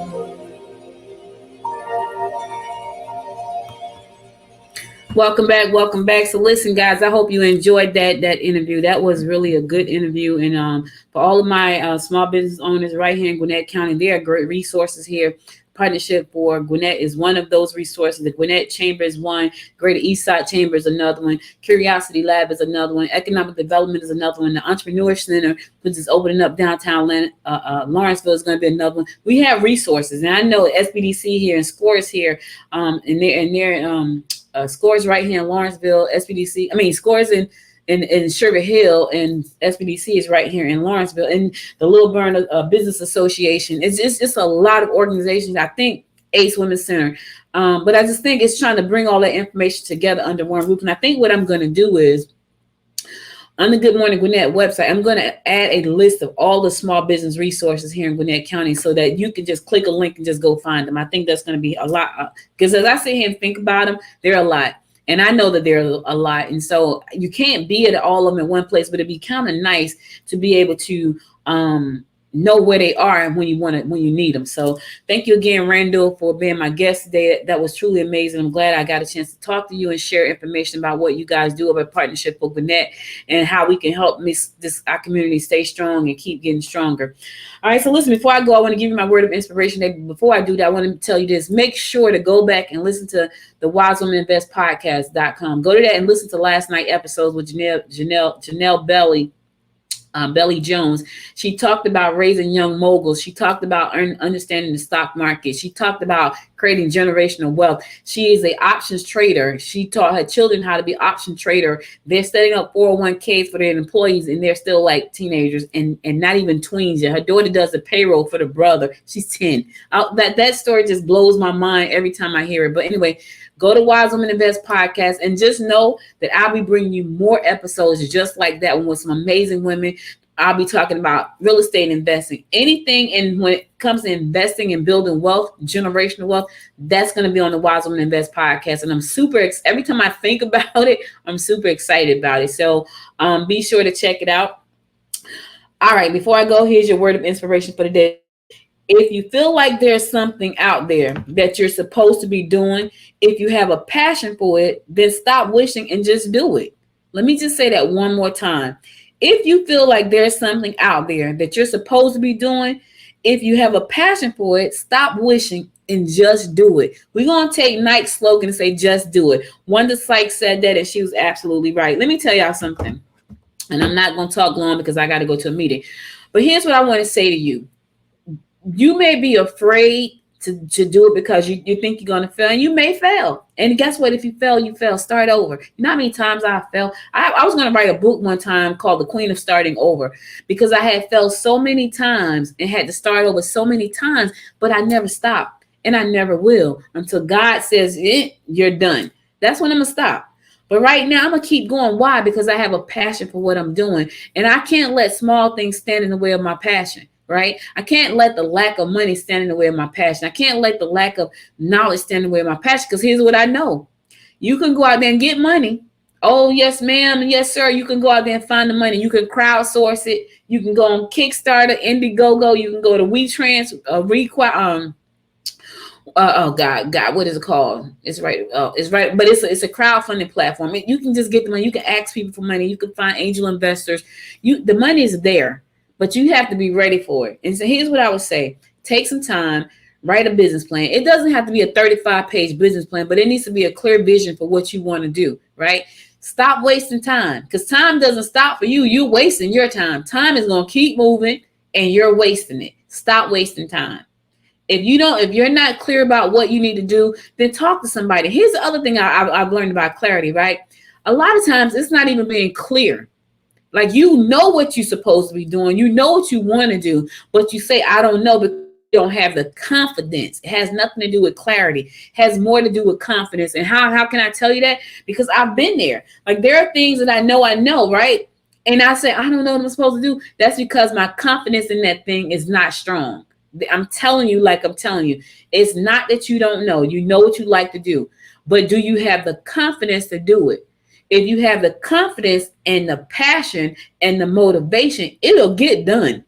Welcome back, welcome back. So listen, guys, I hope you enjoyed that interview. That was really a good interview. And for all of my small business owners right here in Gwinnett County, there are great resources here. Partnership for Gwinnett is one of those resources. The Gwinnett Chamber is one. Greater Eastside Chamber is another one. Curiosity Lab is another one. Economic Development is another one. The Entrepreneur Center, which is opening up downtown Lawrenceville, is going to be another one. We have resources, and I know SBDC here and SCORES here, and they're SCORES right here in Lawrenceville. SCORES in Sugar Hill, and SBDC is right here in Lawrenceville, and the Little Burn Business Association. It's just a lot of organizations. I think ACE Women's Center, but I just think it's trying to bring all that information together under one roof. And I think what I'm going to do is, on the Good Morning Gwinnett website, I'm going to add a list of all the small business resources here in Gwinnett County so that you can just click a link and just go find them. I think that's going to be a lot, because as I sit here and think about them, they're a lot. And I know that they're a lot. And so you can't be at all of them in one place, but it'd be kind of nice to be able to know where they are and when you need them. So thank you again, Randall, for being my guest today. That was truly amazing. I'm glad I got a chance to talk to you and share information about what you guys do over at Partnership for Gwinnett and how we can help our community stay strong and keep getting stronger. All right, so listen, before I go, I want to give you my word of inspiration. Before I do that, I want to tell you this. Make sure to go back and listen to the wisewomaninvestpodcast.com. Go to that and listen to last night's episodes with Janelle Belly Jones. She talked about raising young moguls. She talked about understanding the stock market. She talked about creating generational wealth. She is an options trader. She taught her children how to be option trader. They're setting up 401ks for their employees, and they're still like teenagers and not even tweens yet. Her daughter does the payroll for the brother. She's 10. That story just blows my mind every time I hear it. But anyway, Go to Wise Women Invest podcast and just know that I'll be bringing you more episodes just like that one with some amazing women. I'll be talking about real estate investing, anything. And when it comes to investing and building wealth, generational wealth, that's going to be on the Wise Women Invest podcast. And I'm every time I think about it, I'm super excited about it. So be sure to check it out. All right. Before I go, here's your word of inspiration for the day. If you feel like there's something out there that you're supposed to be doing, if you have a passion for it, then stop wishing and just do it. Let me just say that one more time. If you feel like there's something out there that you're supposed to be doing, if you have a passion for it, stop wishing and just do it. We're going to take Nike's slogan and say, just do it. Wanda Sykes said that, and she was absolutely right. Let me tell y'all something. And I'm not going to talk long because I got to go to a meeting. But here's what I want to say to you. You may be afraid to do it because you think you're going to fail, and you may fail. And guess what? If you fail, you fail. Start over. You know how many times I fell? I was going to write a book one time called The Queen of Starting Over, because I had failed so many times and had to start over so many times, but I never stopped, and I never will until God says, you're done. That's when I'm going to stop. But right now, I'm going to keep going. Why? Because I have a passion for what I'm doing, and I can't let small things stand in the way of my passion. Right? I can't let the lack of money stand in the way of my passion. I can't let the lack of knowledge stand in the way of my passion, because here's what I know. You can go out there and get money. Oh, yes, ma'am. And yes, sir. You can go out there and find the money. You can crowdsource it. You can go on Kickstarter, Indiegogo. You can go to WeTrans, oh God, what is it called? It's right. It's right. But it's a crowdfunding platform. You can just get the money. You can ask people for money. You can find angel investors. The money is there. But you have to be ready for it. And so here's what I would say. Take some time, write a business plan. It doesn't have to be a 35-page business plan, but it needs to be a clear vision for what you want to do, right? Stop wasting time, because time doesn't stop for you. You're wasting your time. Time is going to keep moving, and you're wasting it. Stop wasting time. If you're not clear about what you need to do, then talk to somebody. Here's the other thing I've learned about clarity, right? A lot of times it's not even being clear. Like, you know what you're supposed to be doing. You know what you want to do, but you say, I don't know, because you don't have the confidence. It has nothing to do with clarity. It has more to do with confidence. And how can I tell you that? Because I've been there. Like, there are things that I know, right? And I say, I don't know what I'm supposed to do. That's because my confidence in that thing is not strong. I'm telling you, it's not that you don't know. You know what you like to do, but do you have the confidence to do it? If you have the confidence and the passion and the motivation, it'll get done.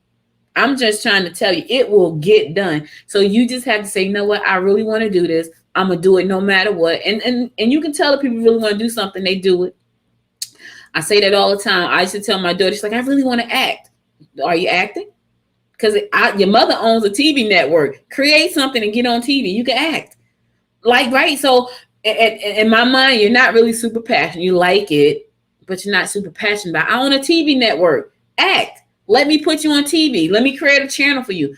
I'm just trying to tell you, it will get done. So you just have to say, you know what? I really want to do this. I'm going to do it no matter what. And you can tell if people really want to do something, they do it. I say that all the time. I used to tell my daughter, she's like, I really want to act. Are you acting? Because your mother owns a TV network. Create something and get on TV. You can act. Right? So in my mind, you're not really super passionate. You like it, but you're not super passionate about it. I own a TV network. Act. Let me put you on TV. Let me create a channel for you.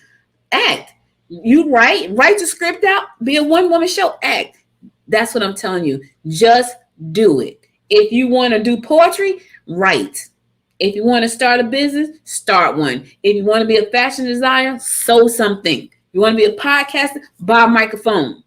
Act. You write your script out. Be a one-woman show. Act. That's what I'm telling you. Just do it. If you want to do poetry, write. If you want to start a business, start one. If you want to be a fashion designer, sew something. You want to be a podcaster, buy a microphone.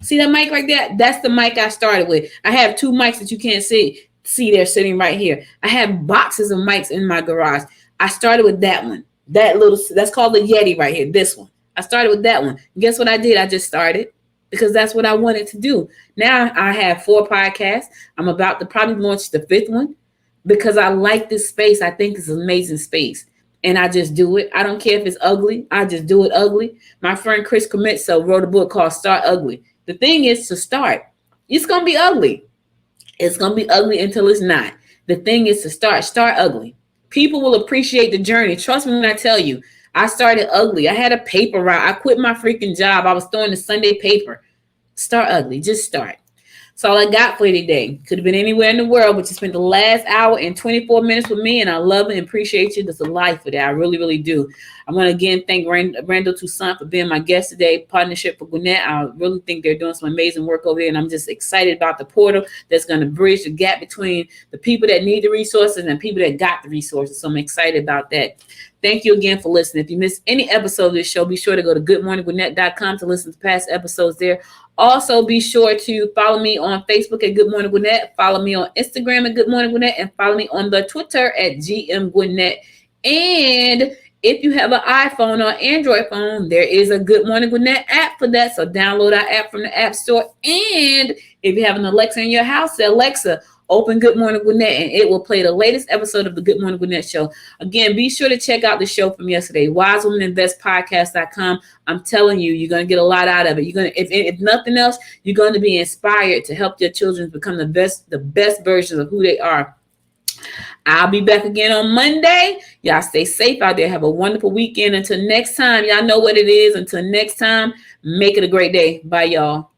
See that mic right there? That's the mic I started with. I have 2 mics that you can't see. They're sitting right here. I have boxes of mics in my garage. I started with that one. That's called the Yeti right here. This one. I started with that one. And guess what I did? I just started because that's what I wanted to do. Now I have 4 podcasts. I'm about to probably launch the 5th one because I like this space. I think it's an amazing space. And I just do it. I don't care if it's ugly. I just do it ugly. My friend Chris Cometso wrote a book called Start Ugly. The thing is to start. It's going to be ugly. It's going to be ugly until it's not. The thing is to start ugly. People will appreciate the journey. Trust me when I tell you, I started ugly. I had a paper route. I quit my freaking job. I was throwing the Sunday paper. Start ugly. Just start. That's all I got for you today. Could have been anywhere in the world, but you spent the last hour and 24 minutes with me, and I love and appreciate you. There's a life for that. I really, really do. I want to again thank Randall Toussaint for being my guest today. Partnership for Gwinnett. I really think they're doing some amazing work over there, and I'm just excited about the portal that's going to bridge the gap between the people that need the resources and people that got the resources. So I'm excited about that. Thank you again for listening. If you missed any episode of this show, be sure to go to goodmorninggwinnett.com to listen to past episodes there. Also, be sure to follow me on Facebook at Good Morning Gwinnett, follow me on Instagram at Good Morning Gwinnett, and follow me on the Twitter at GM Gwinnett. And if you have an iPhone or Android phone, there is a Good Morning Gwinnett app for that. So download our app from the App Store. And if you have an Alexa in your house, say, Alexa, open Good Morning Gwinnett, and it will play the latest episode of the Good Morning Gwinnett show. Again, be sure to check out the show from yesterday, wisewomaninvestpodcast.com. I'm telling you, you're going to get a lot out of it. You're going to, if nothing else, you're going to be inspired to help your children become the best versions of who they are. I'll be back again on Monday. Y'all stay safe out there. Have a wonderful weekend. Until next time, y'all know what it is. Until next time, make it a great day. Bye, y'all.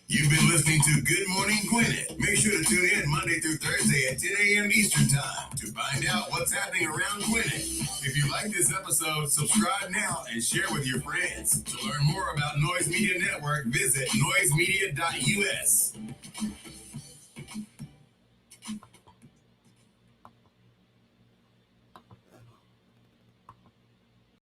You've been listening to Good Morning Gwinnett. Make sure to tune in Monday through Thursday at 10 a.m. Eastern Time to find out what's happening around Gwinnett. If you like this episode, subscribe now and share with your friends. To learn more about Noise Media Network, visit noisemedia.us.